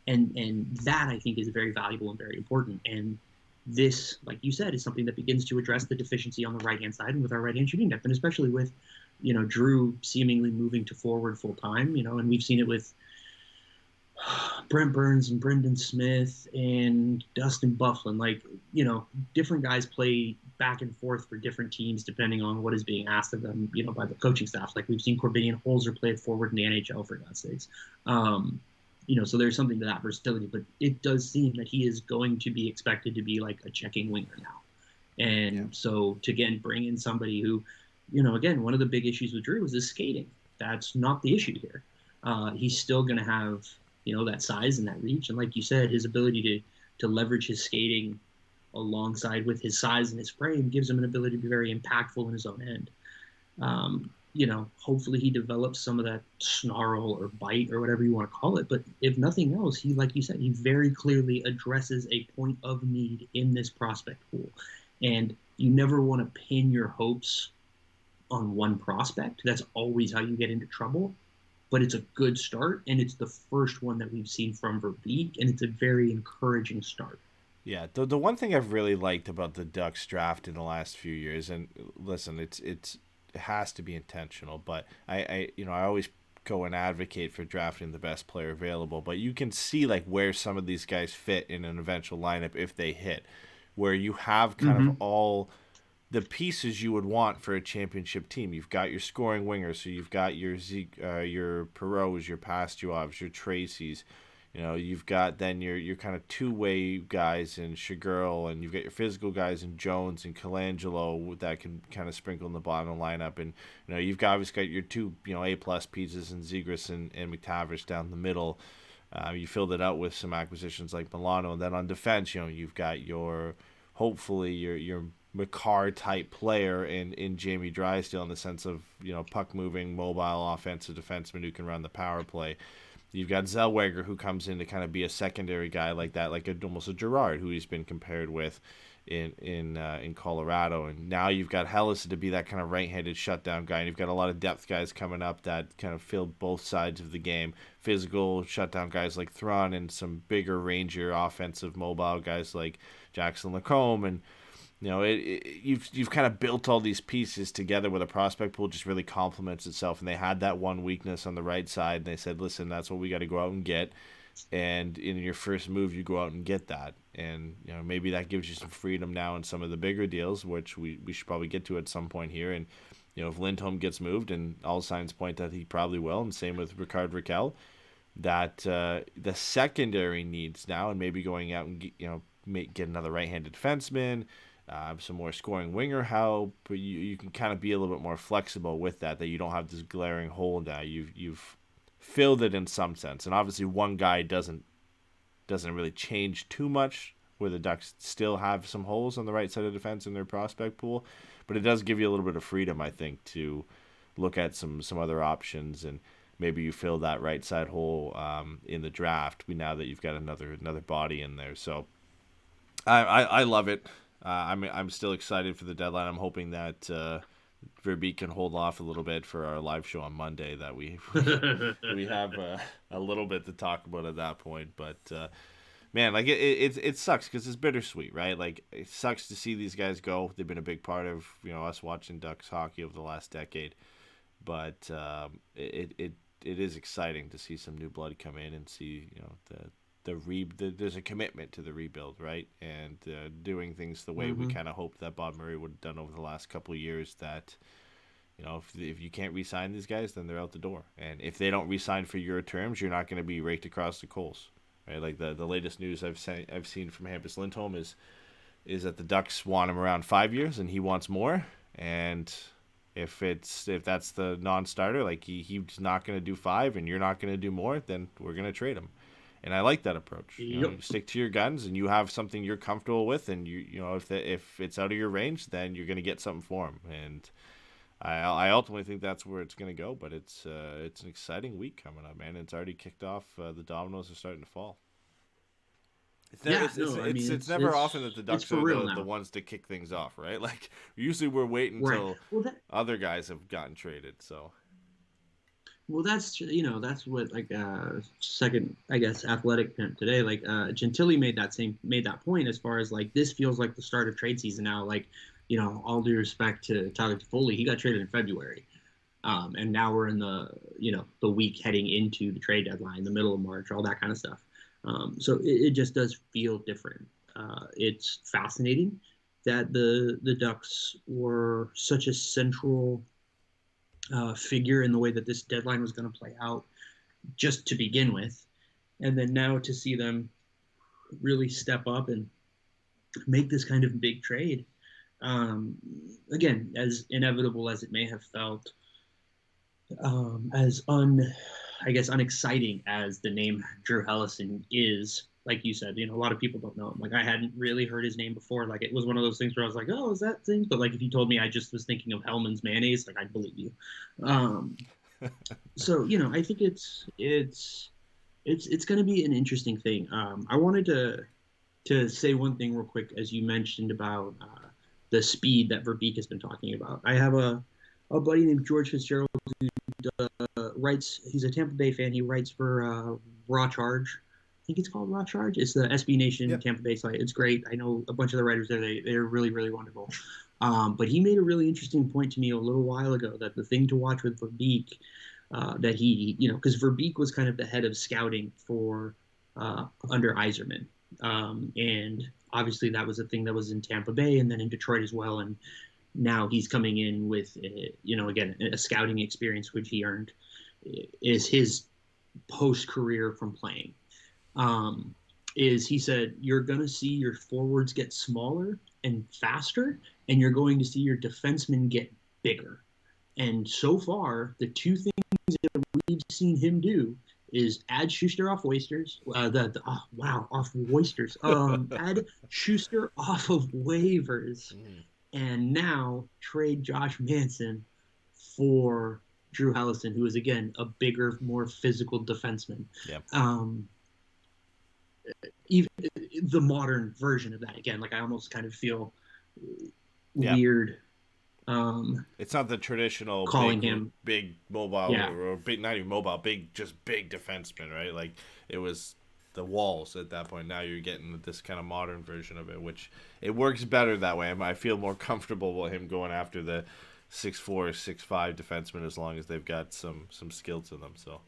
And that I think is very valuable and very important. And this, like you said, is something that begins to address the deficiency on the right-hand side and with our right-hand shooting depth, and especially with, Drew seemingly moving to forward full time, and we've seen it with Brent Burns and Brendan Smith and Dustin Byfuglien. Like, different guys play back and forth for different teams depending on what is being asked of them, by the coaching staff. Like we've seen Corbinian Holzer play it forward in the NHL, for God's sakes. So there's something to that versatility, but it does seem that he is going to be expected to be like a checking winger now. And so to, again, bring in somebody who, again, one of the big issues with Drew is his skating. That's not the issue here. He's still going to have, that size and that reach. And like you said, his ability to leverage his skating alongside with his size and his frame gives him an ability to be very impactful in his own end. Hopefully he develops some of that snarl or bite or whatever you want to call it. But if nothing else, he, like you said, he very clearly addresses a point of need in this prospect pool. And you never want to pin your hopes on one prospect. That's always how you get into trouble. But it's a good start, and it's the first one that we've seen from Verbeek, and it's a very encouraging start. Yeah, the one thing I've really liked about the Ducks draft in the last few years, and listen, it has to be intentional, but I always go and advocate for drafting the best player available, but you can see like where some of these guys fit in an eventual lineup if they hit, where you have kind of all the pieces you would want for a championship team. You've got your scoring wingers, so you've got your Perreaults, your Pastujovs, your Tracys. You've got then your kind of two-way guys in Shigurl, and you've got your physical guys in Jones and Colangelo that can kind of sprinkle in the bottom lineup. And, you've obviously got your 2, A-plus pieces in Zegras and McTavish down the middle. You filled it out with some acquisitions like Milano. And then on defense, you've got hopefully your Makar-type player in Jamie Drysdale in the sense of, puck-moving, mobile offensive defenseman who can run the power play. You've got Zellweger, who comes in to kind of be a secondary guy like that, like almost a Girard, who he's been compared with in Colorado. And now you've got Helleson to be that kind of right-handed shutdown guy. And you've got a lot of depth guys coming up that kind of fill both sides of the game. Physical shutdown guys like Thrawn, and some bigger, rangier, offensive, mobile guys like Jackson Lacombe. And you've kind of built all these pieces together where the prospect pool just really complements itself. And they had that one weakness on the right side, and they said, listen, that's what we got to go out and get. And in your first move, you go out and get that. And maybe that gives you some freedom now in some of the bigger deals, which we should probably get to at some point here. And if Lindholm gets moved, and all signs point that he probably will, and same with Rickard Rakell, that the secondary needs now, and maybe going out and get another right-handed defenseman, some more scoring winger help. You can kind of be a little bit more flexible with that you don't have this glaring hole now. You've filled it in some sense, and obviously one guy doesn't really change too much, where the Ducks still have some holes on the right side of defense in their prospect pool, but it does give you a little bit of freedom, I think, to look at some other options, and maybe you fill that right side hole in the draft now that you've got another body in there. So I love it. I'm still excited for the deadline. I'm hoping that Verbeek can hold off a little bit for our live show on Monday, that we have a little bit to talk about at that point. But man, like it sucks because it's bittersweet, right? Like, it sucks to see these guys go. They've been a big part of us watching Ducks hockey over the last decade. But it is exciting to see some new blood come in and see there's a commitment to the rebuild, right? And doing things the way we kind of hoped that Bob Murray would have done over the last couple of years. That if you can't re-sign these guys, then they're out the door. And if they don't re-sign for your terms, you're not going to be raked across the coals, right? Like the latest news I've seen from Hampus Lindholm is that the Ducks want him around 5 years, and he wants more. And if that's the non-starter, like he's not going to do 5, and you're not going to do more, then we're going to trade him. And I like that approach. You stick to your guns, and you have something you're comfortable with, and if it's out of your range, then you're going to get something for him. And I ultimately think that's where it's going to go. But it's an exciting week coming up, man. It's already kicked off. The dominoes are starting to fall. It's never often that the Ducks are the ones to kick things off, right? Like, usually we're waiting until other guys have gotten traded. So. Well, that's what, like, second, I guess, athletic pimp today. Like, Gentili made that point as far as, like, this feels like the start of trade season now. Like, all due respect to Tyler Toffoli, he got traded in February, and now we're in the week heading into the trade deadline, the middle of March, all that kind of stuff. So it just does feel different. It's fascinating that the Ducks were such a central figure in the way that this deadline was going to play out, just to begin with, and then now to see them really step up and make this kind of big trade. Again, as inevitable as it may have felt, as unexciting as the name Drew Helleson is, like you said, a lot of people don't know him. Like, I hadn't really heard his name before. Like, it was one of those things where I was like, oh, is that thing? But, like, if you told me I just was thinking of Hellman's mayonnaise, like, I'd believe you. So, I think it's going to be an interesting thing. I wanted to say one thing real quick, as you mentioned about the speed that Verbeek has been talking about. I have a buddy named George Fitzgerald who writes. He's a Tampa Bay fan. He writes for Raw Charge. I think it's called Raw Charge. It's the SB Nation Tampa Bay site. It's great. I know a bunch of the writers there. They're really, really wonderful. But he made a really interesting point to me a little while ago that the thing to watch with Verbeek, that he, because Verbeek was kind of the head of scouting for under Yzerman. And obviously that was a thing that was in Tampa Bay and then in Detroit as well. And now he's coming in with, again, a scouting experience, which he earned, is his post-career from playing. Is he said, you're going to see your forwards get smaller and faster, and you're going to see your defensemen get bigger. And so far, the two things that we've seen him do is add Schuster off Oysters. Off Oysters. Add Schuster off of waivers, and now trade Josh Manson for Drew Helleson, who is, again, a bigger, more physical defenseman. Yeah. Even the modern version of that, again, like I almost kind of feel Yeah. weird. It's not the traditional calling him big mobile Yeah. or big, not even mobile, big defenseman, right? Like it was the Walls at that point. Now you're getting this kind of modern version of it, which it works better that way. I feel more comfortable with him going after the 6'4", 6'5" defenseman as long as they've got some skill to them. So,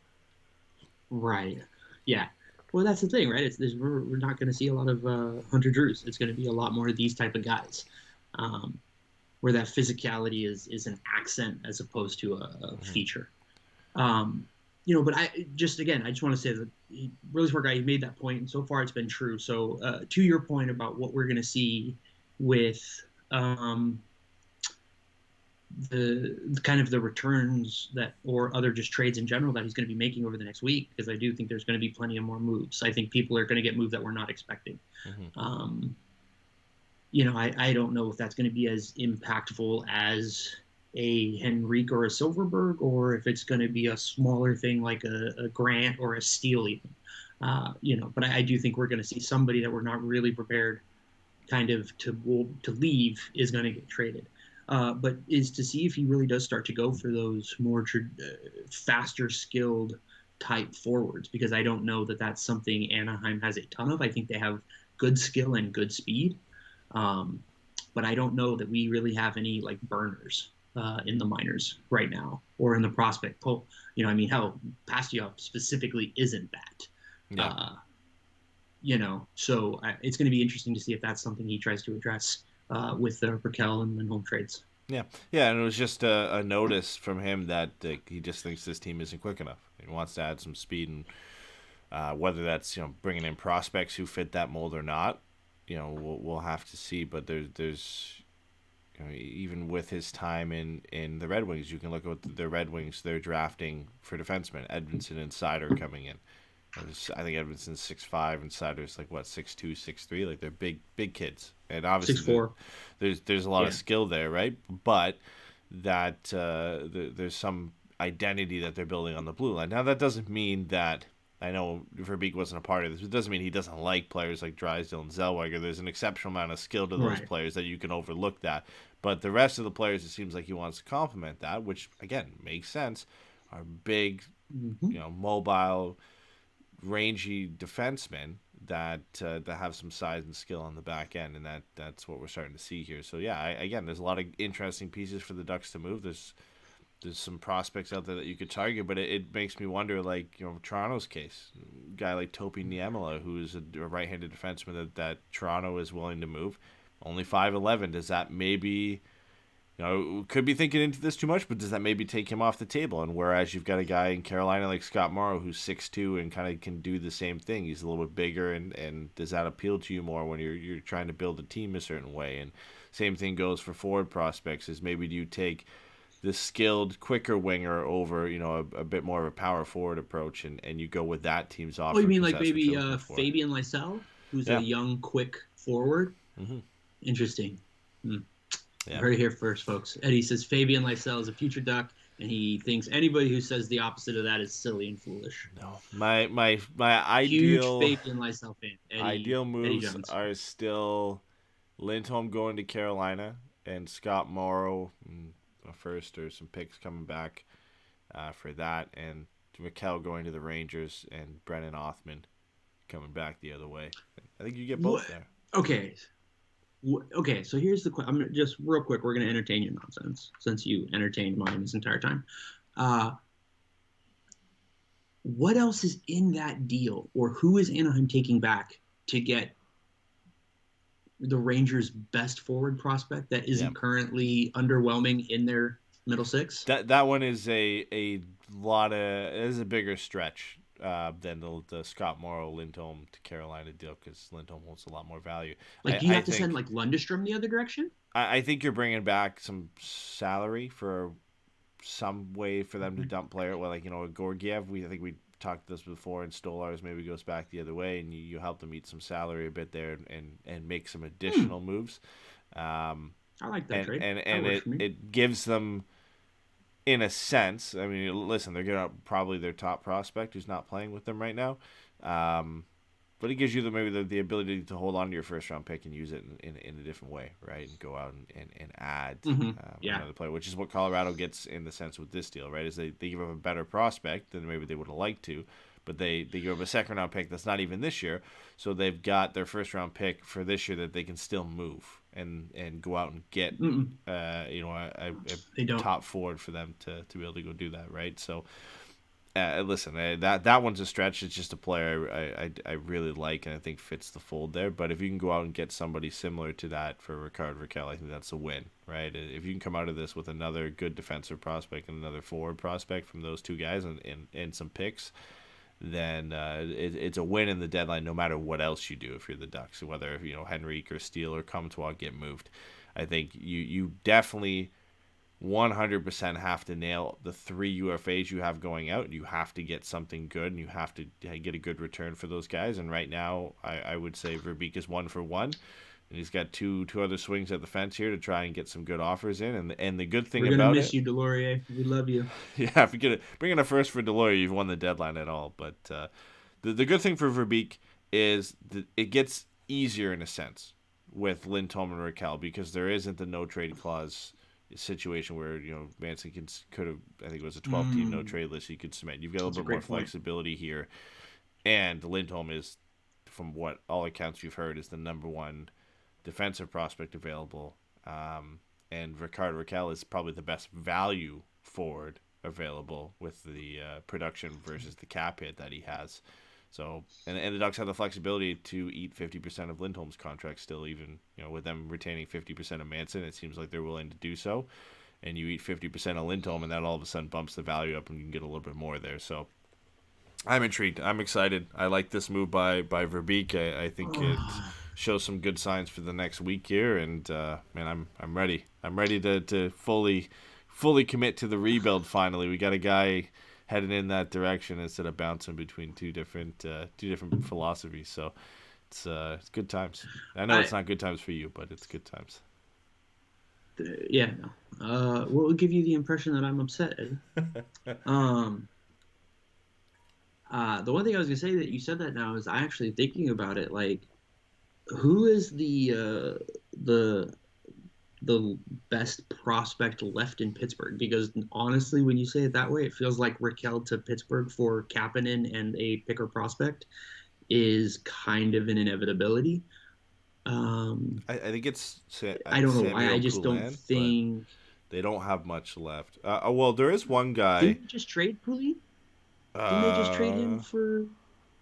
right, yeah. Well, that's the thing, right? We're not going to see a lot of Hunter Drews. It's going to be a lot more of these type of guys, where that physicality is an accent as opposed to a feature. But I just want to say that really smart guy. He made that point, and so far it's been true. So to your point about what we're going to see with the kind of the returns that or other just trades in general that he's going to be making over the next week, because I do think there's going to be plenty of more moves. I think people are going to get moved that we're not expecting. I don't know if that's going to be as impactful as a Henrique or a Silverberg, or if it's going to be a smaller thing like a Grant or a Steele even. But I do think we're going to see somebody that we're not really prepared kind of to leave is going to get traded. But is to see if he really does start to go for those more faster skilled type forwards, because I don't know that that's something Anaheim has a ton of. I think they have good skill and good speed. But I don't know that we really have any like burners in the minors right now or in the prospect pool. Hell, Pastujov specifically isn't that. Yeah. So it's going to be interesting to see if that's something he tries to address with the Raquel and Lindholm trades. Yeah, and it was just a notice from him that he just thinks this team isn't quick enough. He wants to add some speed, and whether that's bringing in prospects who fit that mold or not, we'll have to see. But there's even with his time in the Red Wings, you can look at the Red Wings. They're drafting for defensemen, Edmondson and Sider coming in. I think Edmondson's 6'5" and Sider's like 6'2", 6'3". Like they're big kids, and obviously 6'4". There's a lot of skill there, right? But that there's some identity that they're building on the blue line. Now that doesn't mean that, I know Verbeek wasn't a part of this. It doesn't mean he doesn't like players like Drysdale and Zellweger. There's an exceptional amount of skill to those players that you can overlook that. But the rest of the players, it seems like he wants to complement that, which again makes sense. Are big, mobile, rangy defensemen that have some size and skill on the back end, and that's what we're starting to see here. So there's a lot of interesting pieces for the Ducks to move. There's some prospects out there that you could target, but it makes me wonder, like Toronto's case, a guy like Topi Niemela, who's a right-handed defenseman that Toronto is willing to move, only 5'11". Does that maybe? Could be thinking into this too much, but does that maybe take him off the table? And whereas you've got a guy in Carolina like Scott Morrow who's 6'2" and kind of can do the same thing, he's a little bit bigger, and does that appeal to you more when you're trying to build a team a certain way? And same thing goes for forward prospects. Is maybe do you take the skilled, quicker winger over a bit more of a power forward approach, and you go with that team's offer? Oh, you mean like maybe Fabian Lysell, who's a young, quick forward? Mm-hmm. Interesting. Yeah. Heard it here first, folks. Eddy says Fabian Lysell is a future Duck, and he thinks anybody who says the opposite of that is silly and foolish. No, my ideal huge Fabian Lysell fan. Ideal moves are still Lindholm going to Carolina and Scott Morrow, a first or some picks coming back for that, and Raquel going to the Rangers and Brennan Othman coming back the other way. I think you get both there. Okay, so here's the question. I'm just real quick. We're going to entertain your nonsense since you entertained mine this entire time. What else is in that deal, or who is Anaheim taking back to get the Rangers' best forward prospect that isn't currently underwhelming in their middle six? That one is a lot of. It is a bigger stretch than the Scott Morrow Lindholm to Carolina deal, because Lindholm holds a lot more value. Like, do you have to send like Lundestrom the other direction? I think you're bringing back some salary for some way for them to dump player. Well, like Gorgiev, I think we talked this before, and Stolarz maybe goes back the other way, and you help them eat some salary a bit there and make some additional moves. I like that trade. And it gives them in a sense. I mean, listen, they're gonna probably their top prospect who's not playing with them right now. But it gives you the ability to hold on to your first round pick and use it in a different way, right? And go out and add another player, which is what Colorado gets in the sense with this deal, right? Is they give up a better prospect than maybe they would have liked to, but they give up a second round pick that's not even this year, so they've got their first round pick for this year that they can still move and go out and get a top forward for them to be able to go do that, right? So. Listen, that one's a stretch. It's just a player I really like and I think fits the fold there. But if you can go out and get somebody similar to that for Rickard Rakell, I think that's a win, right? If you can come out of this with another good defensive prospect and another forward prospect from those two guys and some picks, then it's a win in the deadline no matter what else you do if you're the Ducks, whether Henrique or Steele or Comtois get moved. I think you definitely 100% have to nail the 3 UFAs you have going out. You have to get something good, and you have to get a good return for those guys. And right now, I would say Verbeek is 1 for 1, and he's got two other swings at the fence here to try and get some good offers in. And the good thing We're about gonna miss you, Delorier. We love you. Yeah, if you bring in a first for Delorier, you've won the deadline at all. But the good thing for Verbeek is that it gets easier in a sense with Lindholm and Rakell because there isn't the no trade clause situation where Manson could have, I think it was a 12-team no trade list he could submit. You've got a little bit more flexibility here, and Lindholm is, from what all accounts you've heard, is the number 1 defensive prospect available, and Rickard Rakell is probably the best value forward available with the production versus the cap hit that he has. So, and the Ducks have the flexibility to eat 50% of Lindholm's contract still, even with them retaining 50% of Manson. It seems like they're willing to do so, and you eat 50% of Lindholm, and that all of a sudden bumps the value up, and you can get a little bit more there. So, I'm intrigued. I'm excited. I like this move by Verbeek. I think it shows some good signs for the next week here, and man, I'm ready. I'm ready to fully commit to the rebuild. Finally, we got a guy heading in that direction instead of bouncing between two different philosophies. So it's good times. I know it's not good times for you, but it's good times. Yeah. What would give you the impression that I'm upset, Eddie? The one thing I was gonna say that you said that now is I actually thinking about it. Like, who is the best prospect left in Pittsburgh? Because honestly, when you say it that way, it feels like Rakell to Pittsburgh for Kapanen and a picker prospect is kind of an inevitability. I think it's. I don't know why. I just don't think they don't have much left. Well, there is one guy. Didn't they just trade Poulin? Didn't they just trade him for?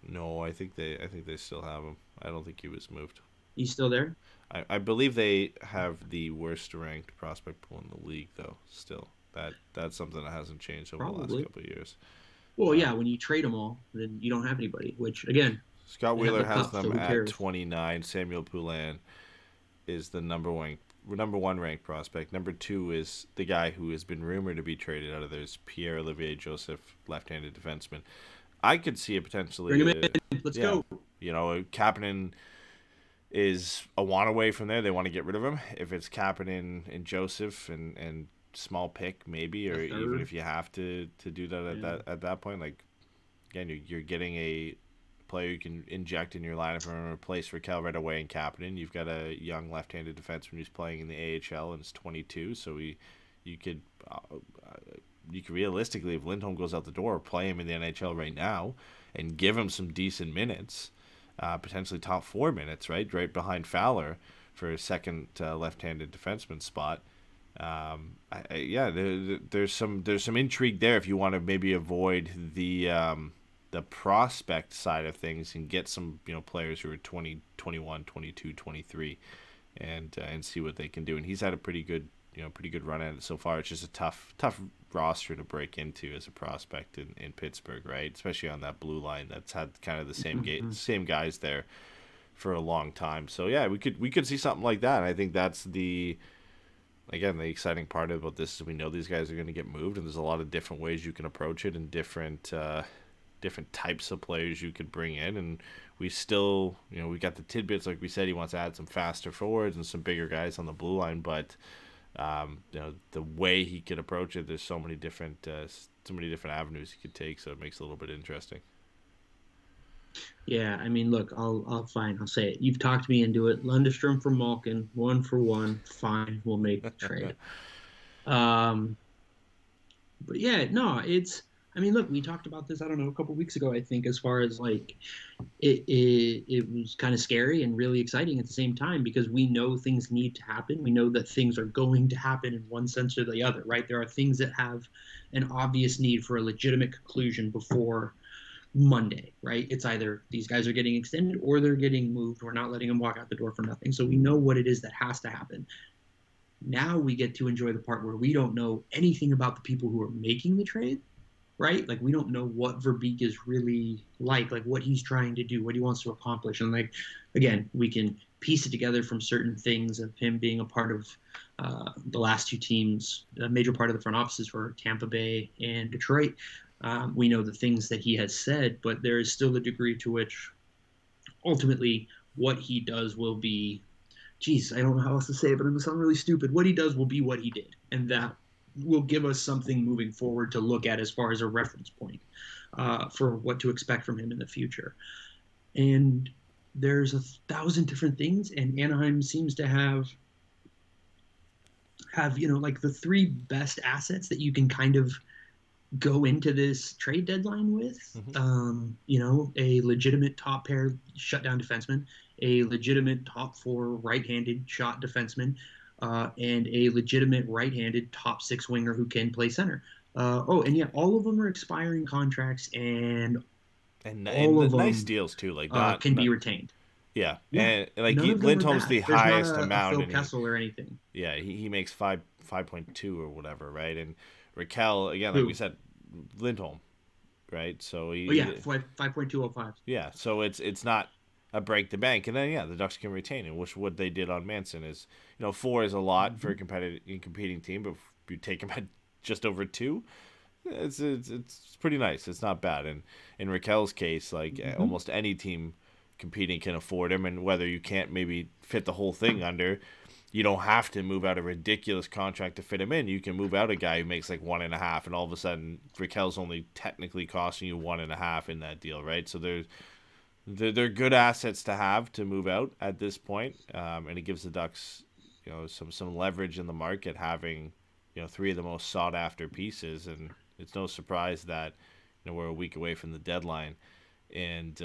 No, I think they still have him. I don't think he was moved. He's still there? I believe they have the worst ranked prospect pool in the league, though. Still, that's something that hasn't changed over the last couple of years. Well, yeah, when you trade them all, then you don't have anybody. Which again, Scott Wheeler has them at 29. Samuel Poulin is the number one ranked prospect. Number 2 is the guy who has been rumored to be traded out of there. Is Pierre-Olivier Joseph, left-handed defenseman. I could see it potentially. Bring him in. Let's go. Kapanen is a want away from there. They want to get rid of him. If it's Kapanen and Joseph and small pick maybe, or even if you have to do that at that point, like again, you're getting a player you can inject in your lineup and replace Rakell right away in Kapanen. You've got a young left-handed defenseman who's playing in the AHL and is 22, so you could realistically, if Lindholm goes out the door, play him in the NHL right now and give him some decent minutes. Potentially top 4 minutes, right behind Fowler for a second left-handed defenseman spot. There's some intrigue there if you want to maybe avoid the prospect side of things and get some players who are 20, 21, 22, 23, and see what they can do. And he's had a pretty good run at it so far. It's just a tough roster to break into as a prospect in Pittsburgh, right? Especially on that blue line that's had kind of the same guys there for a long time. So yeah, we could see something like that. And I think that's the exciting part about this is we know these guys are going to get moved, and there's a lot of different ways you can approach it and different types of players you could bring in. And we still, we got the tidbits, like we said, he wants to add some faster forwards and some bigger guys on the blue line, but The way he could approach it, there's so many different avenues he could take, so it makes it a little bit interesting. Yeah, I mean, look, I'll fine. I'll say it. You've talked me into it. Lundestrom for Malkin, 1-for-1. Fine, we'll make the trade. But yeah, no, it's. I mean, look, we talked about this. I don't know, a couple weeks ago. I think as far as like, it was kind of scary and really exciting at the same time because we know things need to happen. We know that things are going to happen in one sense or the other, right? There are things that have an obvious need for a legitimate conclusion before Monday, right? It's either these guys are getting extended or they're getting moved. We're not letting them walk out the door for nothing. So we know what it is that has to happen. Now we get to enjoy the part where we don't know anything about the people who are making the trade, right? Like we don't know what Verbeek is really like what what he's trying to do, what he wants to accomplish. And like, again, we can piece it together from certain things of him being a part of the last two teams, a major part of the front offices for Tampa Bay and Detroit. We know the things that he has said, but there is still a degree to which ultimately what he does will be, geez, I don't know how else to say it, but it will sound really stupid. What he does will be what he did. And that will give us something moving forward to look at as far as a reference point for what to expect from him in the future. And there's 1,000 different things, and Anaheim seems to have like the three best assets that you can kind of go into this trade deadline with. A legitimate top pair shutdown defenseman, a legitimate top four right-handed shot defenseman, and a legitimate right-handed top six winger who can play center. And yeah, all of them are expiring contracts, and all of them nice deals too, like can be retained. Yeah, and like none of them are Lindholm's bad. the There's highest not a amount, Phil Kessel or anything. Yeah, he makes 5.2 or whatever, right? And Raquel, again, like we said, Lindholm, right? So he 5.205. Yeah, so it's not a break the bank, and then the Ducks can retain it, which what they did on Manson is, 4 is a lot for a competing team, but if you take him at just over 2, it's pretty nice. It's not bad. And in Raquel's case, like almost any team competing can afford him, and whether you can't maybe fit the whole thing under, you don't have to move out a ridiculous contract to fit him in. You can move out a guy who makes like 1.5, and all of a sudden Raquel's only technically costing you 1.5 in that deal, right? So they're good assets to have to move out at this point, and it gives the Ducks some leverage in the market, having 3 of the most sought after pieces. And it's no surprise that we're a week away from the deadline, and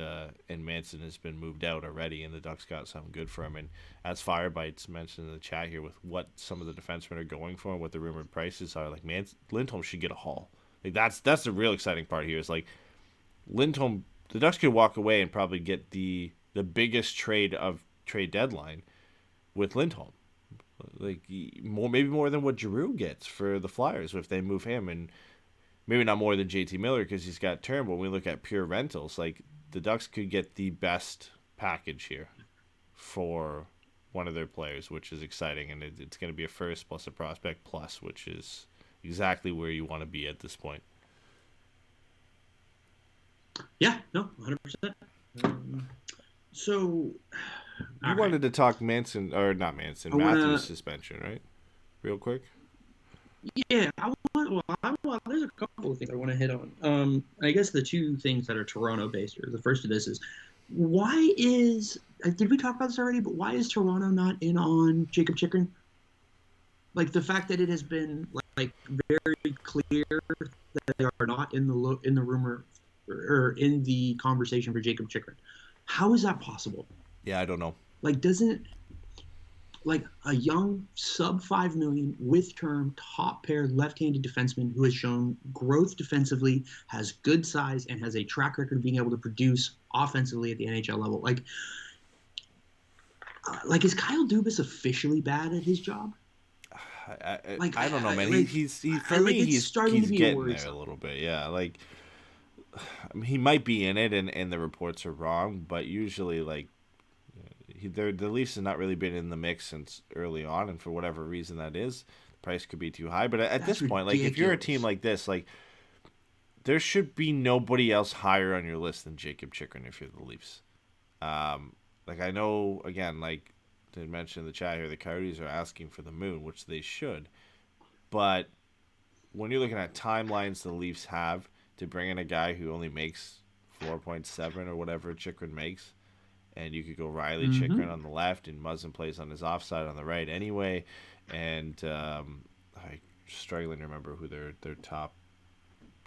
Manson has been moved out already, and the Ducks got something good for him. And as Firebites mentioned in the chat here, with what some of the defensemen are going for and what the rumored prices are, like Lindholm should get a haul. Like that's the real exciting part here, is like Lindholm. The Ducks could walk away and probably get the biggest trade deadline with Lindholm, like maybe more than what Giroux gets for the Flyers if they move him, and maybe not more than JT Miller because he's got term. But when we look at pure rentals, like the Ducks could get the best package here for one of their players, which is exciting, and it's going to be a first plus a prospect plus, which is exactly where you want to be at this point. Yeah, no, 100%. So you wanted to talk Manson, or not Manson, Matthews suspension, right? Real quick. Yeah, there's a couple of things I want to hit on. I guess the two things that are Toronto-based, or the first of this is, did we talk about this already, but why is Toronto not in on Jacob Chychrun? Like the fact that it has been like very clear that they are not in the rumor or in the conversation for Jacob Chychrun. How is that possible? Yeah, I don't know. Like, doesn't like a young sub $5 million with term top pair left-handed defenseman who has shown growth defensively, has good size, and has a track record of being able to produce offensively at the NHL level. Like is Kyle Dubas officially bad at his job? I don't know, man. He's starting to be getting there a little bit. Yeah, like I mean, he might be in it, and the reports are wrong, but usually like the Leafs have not really been in the mix since early on, and for whatever reason that is, the price could be too high. But at this point, like if you're a team like this, like there should be nobody else higher on your list than Jacob Chychrun if you're the Leafs. Like I know, again, like to mention in the chat here, the Coyotes are asking for the moon, which they should. But when you're looking at timelines the Leafs have to bring in a guy who only makes 4.7 or whatever Chychrun makes, and you could go Riley Chychrun on the left, and Muzzin plays on his offside on the right anyway, and I'm struggling to remember who their top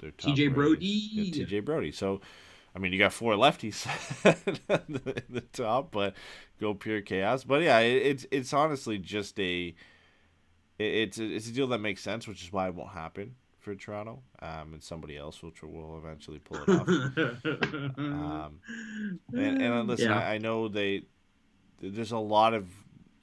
TJ Brody. Yeah, TJ Brody. So, I mean, you got 4 lefties in the top, but go pure chaos. But yeah, it's honestly just it's a deal that makes sense, which is why it won't happen for Toronto, and somebody else will eventually pull it off. And listen, Yeah. I know there's a lot of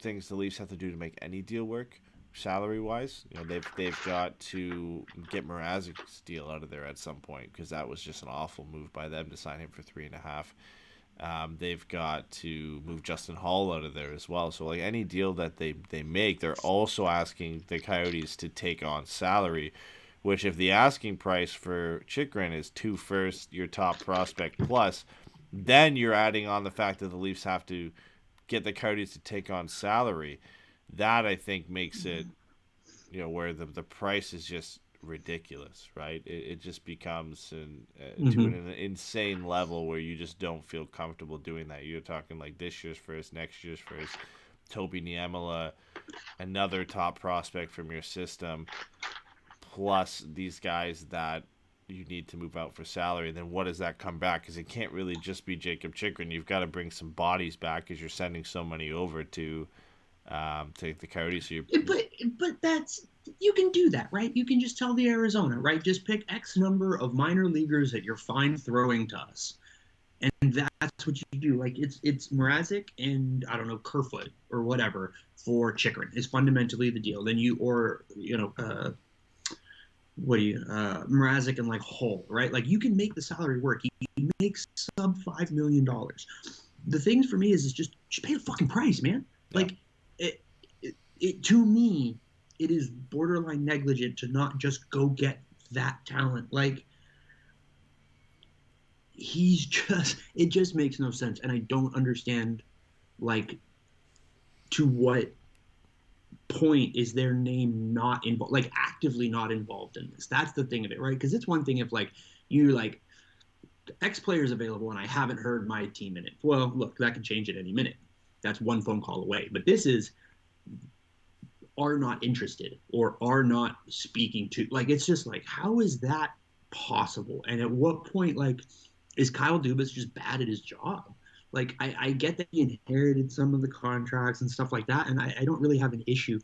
things the Leafs have to do to make any deal work, salary wise. You know, they've got to get Mrazek's deal out of there at some point, because that was just an awful move by them to sign him for 3.5. They've got to move Justin Hall out of there as well. So like any deal that they make, they're also asking the Coyotes to take on salary, which if the asking price for Chychrun is 2 firsts, your top prospect plus, then you're adding on the fact that the Leafs have to get the Coyotes to take on salary. That, I think, makes it, where the price is just ridiculous, right? It just becomes to an insane level where you just don't feel comfortable doing that. You're talking like this year's first, next year's first, Topi Niemela, another top prospect from your system, plus these guys that you need to move out for salary. Then what does that come back? Because it can't really just be Jacob Chychrun. You've got to bring some bodies back because you're sending so many over to the Coyotes. So but that's, you can do that, right? You can just tell the Arizona, right? Just pick X number of minor leaguers that you're fine throwing to us, and that's what you do. Like it's Mrazek and I don't know, Kerfoot or whatever for Chychrun is fundamentally the deal. Then Mrazek and like Hull, right? Like you can make the salary work. He makes sub $5 million. The thing for me is just pay the fucking price, man. Yeah. Like it to me, it is borderline negligent to not just go get that talent. Like it just makes no sense, and I don't understand like to what point is their name not involved, like actively not involved in this. That's the thing of it, right? Because it's one thing if like you like X players available and I haven't heard my team in it. Well, look, that can change at any minute. That's one phone call away. But this is are not interested or are not speaking to. Like it's just like, how is that possible? And at what point, like, is Kyle Dubas just bad at his job? Like, I get that he inherited some of the contracts and stuff like that, and I don't really have an issue,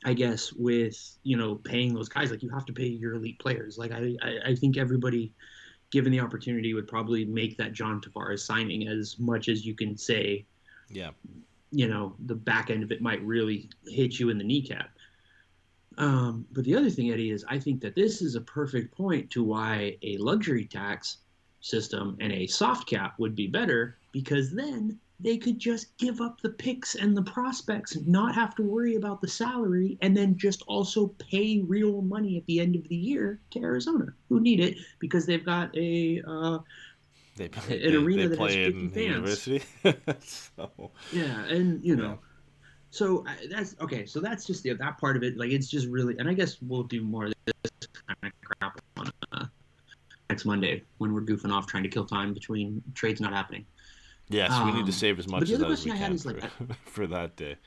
I guess, with, paying those guys. Like, you have to pay your elite players. Like, I think everybody, given the opportunity, would probably make that John Tavares signing, as much as you can say, yeah, the back end of it might really hit you in the kneecap. But the other thing, Eddie, is I think that this is a perfect point to why a luxury tax system and a soft cap would be better, because then they could just give up the picks and the prospects, not have to worry about the salary, and then just also pay real money at the end of the year to Arizona, who need it because they've got an arena that has 50 fans. University. So, yeah, and so that's okay. So that's just that part of it. Like it's just really, and I guess we'll do more of this kind of crap on next Monday when we're goofing off trying to kill time between trades not happening. Yes, we need to save as much but the of other that as we question I had can is, like, for that day.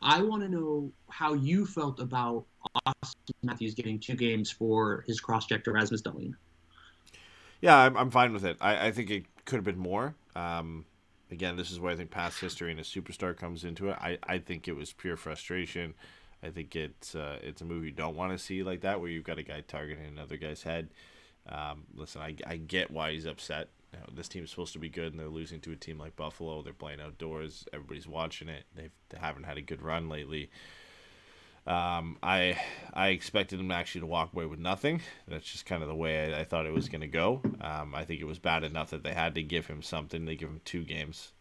I want to know how you felt about Austin Matthews getting 2 games for his cross-check to Rasmus Dahlin. Yeah, I'm fine with it. I think it could have been more. Again, this is where I think past history and a superstar comes into it. I think it was pure frustration. I think it's a move you don't want to see like that, where you've got a guy targeting another guy's head. Listen, I get why he's upset. This team is supposed to be good, and they're losing to a team like Buffalo. They're playing outdoors. Everybody's watching it. They haven't had a good run lately. I expected them actually to walk away with nothing. That's just kind of the way I thought it was going to go. I think it was bad enough that they had to give him something. They give him 2 games.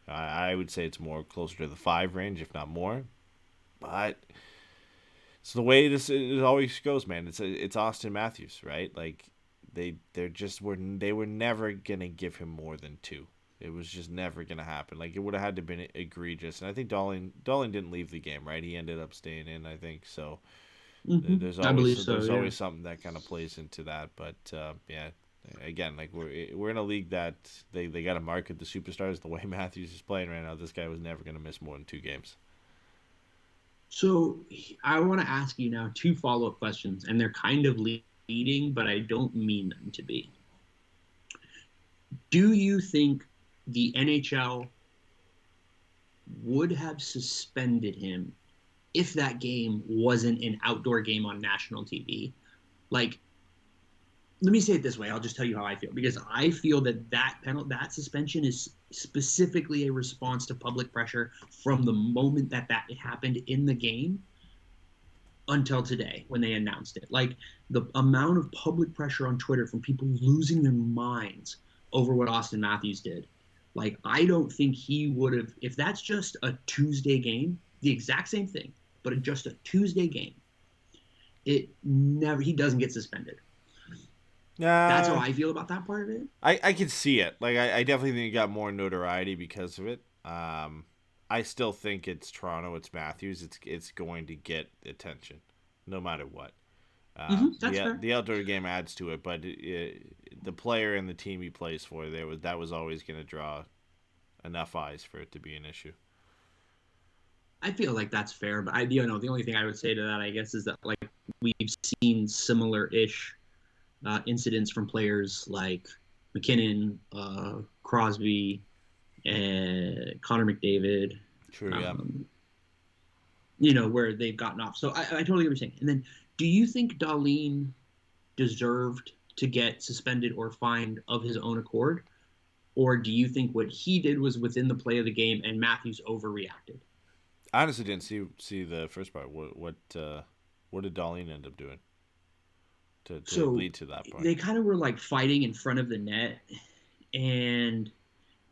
I would say it's more closer to the 5 range, if not more. But it's the way it always goes, man. It's Austin Matthews, right? Like they were never gonna give him more than 2. It was just never going to happen. Like, it would have had to have been egregious. And I think Dahlin didn't leave the game, right? He ended up staying in, I think. So there's I believe always so, there's yeah. always something that kind of plays into that. But yeah, again, like we're in a league that they got to market the superstars the way Matthews is playing right now. This guy was never going to miss more than 2 games. So I want to ask you now 2 follow-up questions, and they're kind of leading, but I don't mean them to be. Do you think the NHL would have suspended him if that game wasn't an outdoor game on national TV? Like, let me say it this way. I'll just tell you how I feel, because I feel that suspension is specifically a response to public pressure from the moment that happened in the game until today when they announced it. Like, the amount of public pressure on Twitter from people losing their minds over what Austin Matthews did. Like, I don't think he would have, if that's just a Tuesday game, the exact same thing, but just a Tuesday game, he doesn't get suspended. That's how I feel about that part of it. I can see it. Like, I definitely think he got more notoriety because of it. I still think it's Toronto, it's Matthews. It's going to get attention, no matter what. That's fair. The outdoor game adds to it, but the player and the team he plays for, that was always going to draw enough eyes for it to be an issue. I feel like that's fair, but the only thing I would say to that, I guess, is that, like, we've seen similar-ish incidents from players like McKinnon, Crosby, and Connor McDavid. True, yeah. Where they've gotten off. So I totally understand. And then, do you think Dahlin deserved to get suspended or fined of his own accord? Or do you think what he did was within the play of the game and Matthews overreacted? I honestly didn't see the first part. What did Dahlin end up doing to lead to that point? They kind of were like fighting in front of the net, and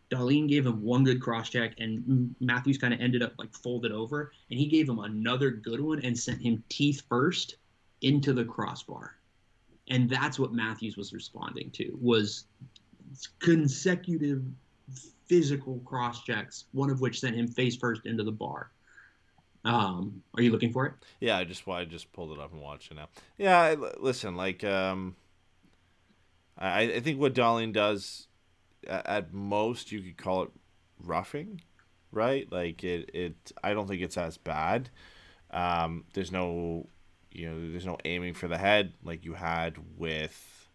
Dahlin gave him one good cross check, and Matthews kind of ended up like folded over, and he gave him another good one and sent him teeth first into the crossbar. And that's what Matthews was responding to, was consecutive physical cross checks, one of which sent him face first into the bar. Are you looking for it? Yeah, I just pulled it up and watched it now. Yeah, listen, like, I think what Dahlin does, at most you could call it roughing, right? Like, I don't think it's as bad. There's no aiming for the head like you had with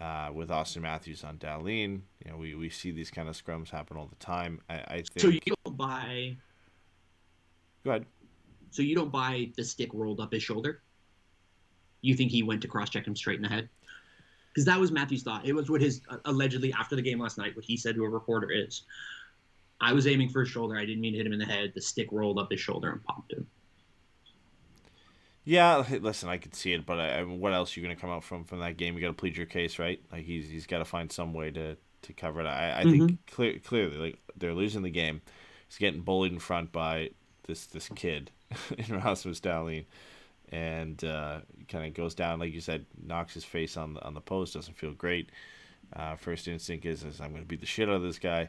Austin Matthews on Dahlin. We see these kind of scrums happen all the time. I think. So you don't buy. Go ahead. So you don't buy the stick rolled up his shoulder? You think he went to cross-check him straight in the head? Because that was Matthews' thought. It was what his, allegedly, after the game last night, what he said to a reporter is, I was aiming for his shoulder. I didn't mean to hit him in the head. The stick rolled up his shoulder and popped him. Yeah, listen, I could see it, but what else are you going to come out from that game? You got to plead your case, right? Like, he's got to find some way to cover it. I think clearly, like, they're losing the game. He's getting bullied in front by this kid in Rasmus Dahlin, and kind of goes down, like you said, knocks his face on the post, doesn't feel great. First instinct is I'm going to beat the shit out of this guy,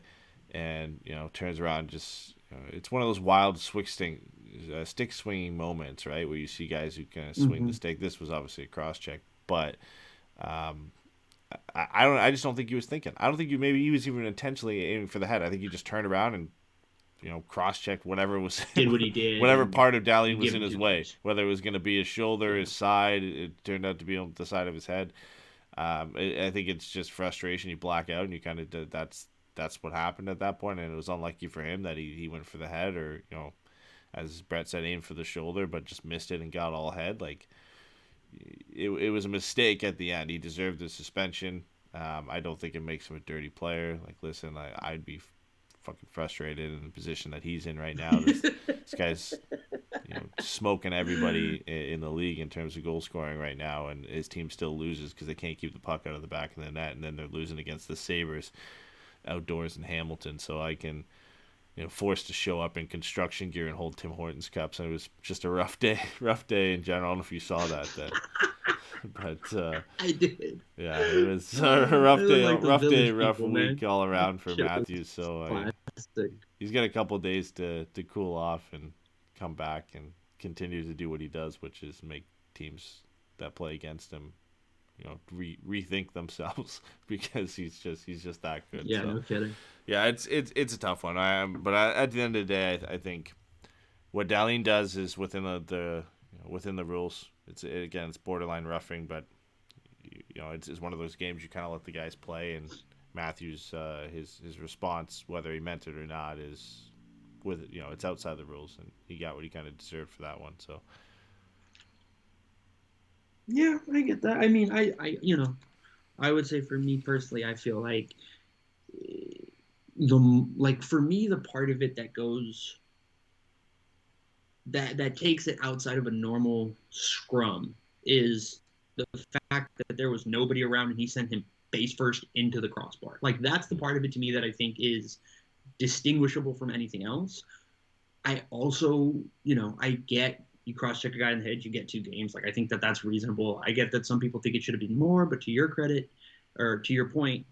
and turns around, just it's one of those wild stick swinging moments, right, where you see guys who kind of swing the stick. This was obviously a cross check, but I just don't think he was thinking. I don't think maybe he was even intentionally aiming for the head. I think he just turned around and cross-checked whatever was did what he did, whatever part of Dahlin was in his way, whether it was going to be his shoulder, his side. It turned out to be on the side of his head. I think it's just frustration. You black out, and you kind of that's what happened at that point, and it was unlucky for him that he went for the head, or as Brett said, aimed for the shoulder, but just missed it and got all head. Like, it was a mistake at the end. He deserved the suspension. I don't think it makes him a dirty player. Like, listen, I'd be fucking frustrated in the position that he's in right now. This guy's smoking everybody in the league in terms of goal scoring right now, and his team still loses because they can't keep the puck out of the back of the net, and then they're losing against the Sabres outdoors in Hamilton. So I can forced to show up in construction gear and hold Tim Hortons cups, and it was just a rough day in general. I don't know if you saw that. But I did. yeah, it was a rough day, like the rough village rough people, week man. all around for Shit was Matthews. So Classic. he's got a couple days to cool off and come back and continue to do what he does, which is make teams that play against him, rethink themselves because he's just that good. Yeah, so, no kidding. Yeah, it's a tough one. But at the end of the day, I think what Dahlin does is within the within the rules. It's borderline roughing, but it's one of those games you kind of let the guys play. And Matthews, his response, whether he meant it or not, is it's outside the rules, and he got what he kind of deserved for that one. So. Yeah, I get that. I mean, I would say for me personally, I feel like for me, the part of it that goes that takes it outside of a normal scrum is the fact that there was nobody around and he sent him face first into the crossbar. Like, that's the part of it to me that I think is distinguishable from anything else. I also, I get you cross-check a guy in the head, you get 2 games. Like, I think that's reasonable. I get that some people think it should have been more, but to your credit, or to your point,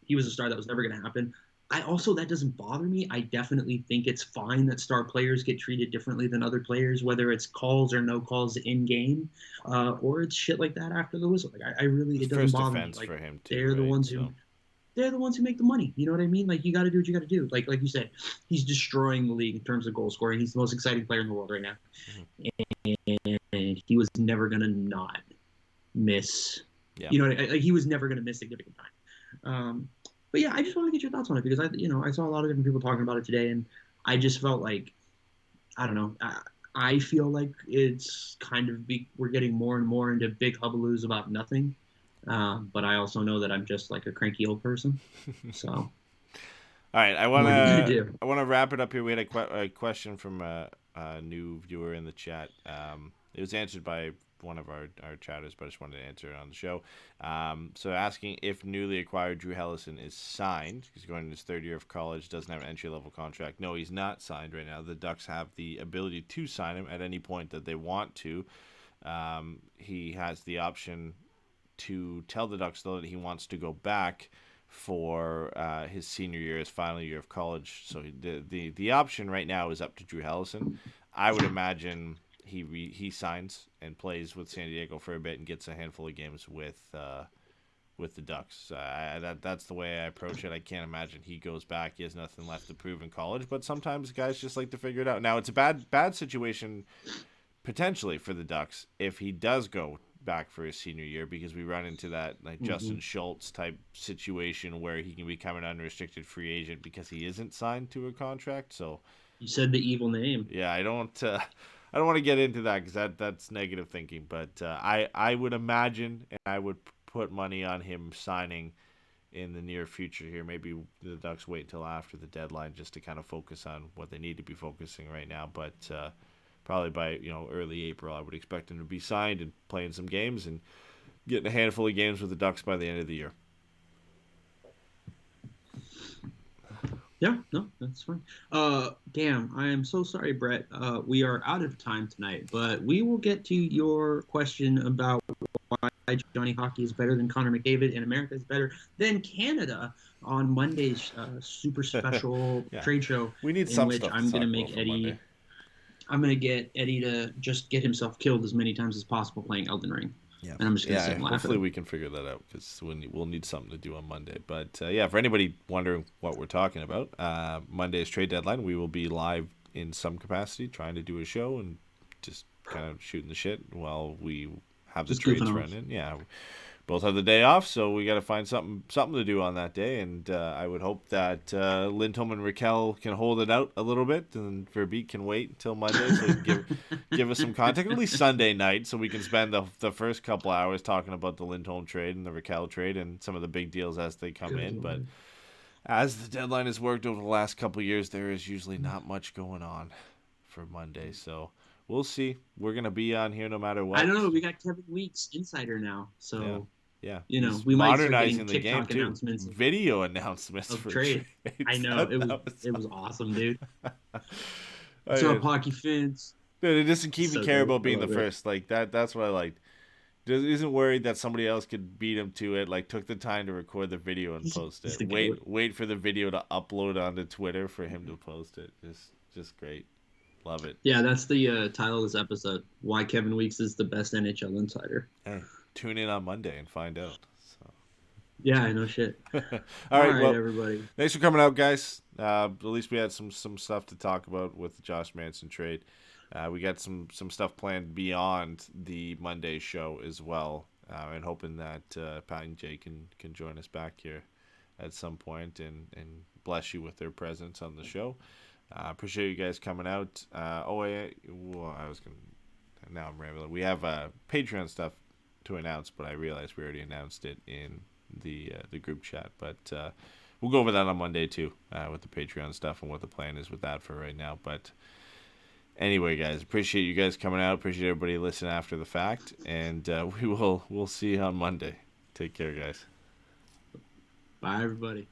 he was a star that was never going to happen. That doesn't bother me. I definitely think it's fine that star players get treated differently than other players, whether it's calls or no calls in game, or it's shit like that after the whistle. Like, it doesn't bother me. Like, for him too, they're the ones who make the money. You know what I mean? Like, you got to do what you got to do. Like you said, he's destroying the league in terms of goal scoring. He's the most exciting player in the world right now, and he was never gonna not miss. Yeah. He was never gonna miss significant time. But yeah, I just want to get your thoughts on it because I saw a lot of different people talking about it today, and I just felt like, I don't know, I feel like it's kind of we're getting more and more into big hubbaloos about nothing, but I also know that I'm just like a cranky old person. So, all right, I want to wrap it up here. We had a question from a new viewer in the chat. It was answered by one of our chatters, but I just wanted to answer it on the show. So asking if newly acquired Drew Helleson is signed. He's going in his 3rd year of college, doesn't have an entry-level contract. No, he's not signed right now. The Ducks have the ability to sign him at any point that they want to. He has the option to tell the Ducks, though, that he wants to go back for his senior year, his final year of college. So the option right now is up to Drew Helleson. I would imagine he signs and plays with San Diego for a bit and gets a handful of games with the Ducks. That's the way I approach it. I can't imagine he goes back. He has nothing left to prove in college, but sometimes guys just like to figure it out. Now, it's a bad situation potentially for the Ducks if he does go back for his senior year, because we run into that Justin Schultz type situation where he can become an unrestricted free agent because he isn't signed to a contract. So you said the evil name. Yeah, I don't want to get into that because that's negative thinking. But I would imagine, and I would put money on him signing in the near future here. Maybe the Ducks wait until after the deadline just to kind of focus on what they need to be focusing right now. But probably by early April, I would expect him to be signed and playing some games and getting a handful of games with the Ducks by the end of the year. Yeah, no, that's fine. Damn, I am so sorry, Brett. We are out of time tonight, but we will get to your question about why Johnny Hockey is better than Connor McDavid and America is better than Canada on Monday's super special trade show. We need in which I'm going to make Eddy. I'm going to get Eddy to just get himself killed as many times as possible playing Elden Ring. Yeah. And I'm just going to sit and laugh. Hopefully we can figure that out because we'll need something to do on Monday. But for anybody wondering what we're talking about, Monday's trade deadline, we will be live in some capacity trying to do a show and just kind of shooting the shit while we have the trades running. Yeah, both have the day off, so we got to find something to do on that day. And I would hope that Lindholm and Raquel can hold it out a little bit, and Verbeek can wait until Monday so he can give us some content, at least Sunday night, so we can spend the first couple hours talking about the Lindholm trade and the Raquel trade and some of the big deals as they come in. But as the deadline has worked over the last couple of years, there is usually not much going on for Monday, so we'll see. We're going to be on here no matter what. I don't know. We got Kevin Weeks, Insider now, so... Yeah, we might start modernizing getting the game too. Announcements video announcements of for trade. I know it was awesome, dude. What's up, hockey fans? Dude, it doesn't keep me care about being the it. first. Like that. That's what I liked. isn't worried that somebody else could beat him to it. Like, took the time to record the video and post He's it. the Wait for the video to upload onto Twitter for him to post it. Just great. Love it. Yeah, that's the title of this episode. Why Kevin Weeks is the best NHL insider. Hey, tune in on Monday and find out. So. Yeah, I know shit. All right, well, everybody. Thanks for coming out, guys. At least we had some stuff to talk about with the Josh Manson trade. We got some stuff planned beyond the Monday show as well, and hoping that Pat and Jay can join us back here at some point and bless you with their presence on the show. Appreciate you guys coming out. Now I'm rambling. We have Patreon stuff to announce, but I realized we already announced it in the group chat. But we'll go over that on Monday too, with the Patreon stuff and what the plan is with that for right now. But anyway, guys, appreciate you guys coming out. Appreciate everybody listening after the fact, and we'll see you on Monday. Take care, guys. Bye, everybody.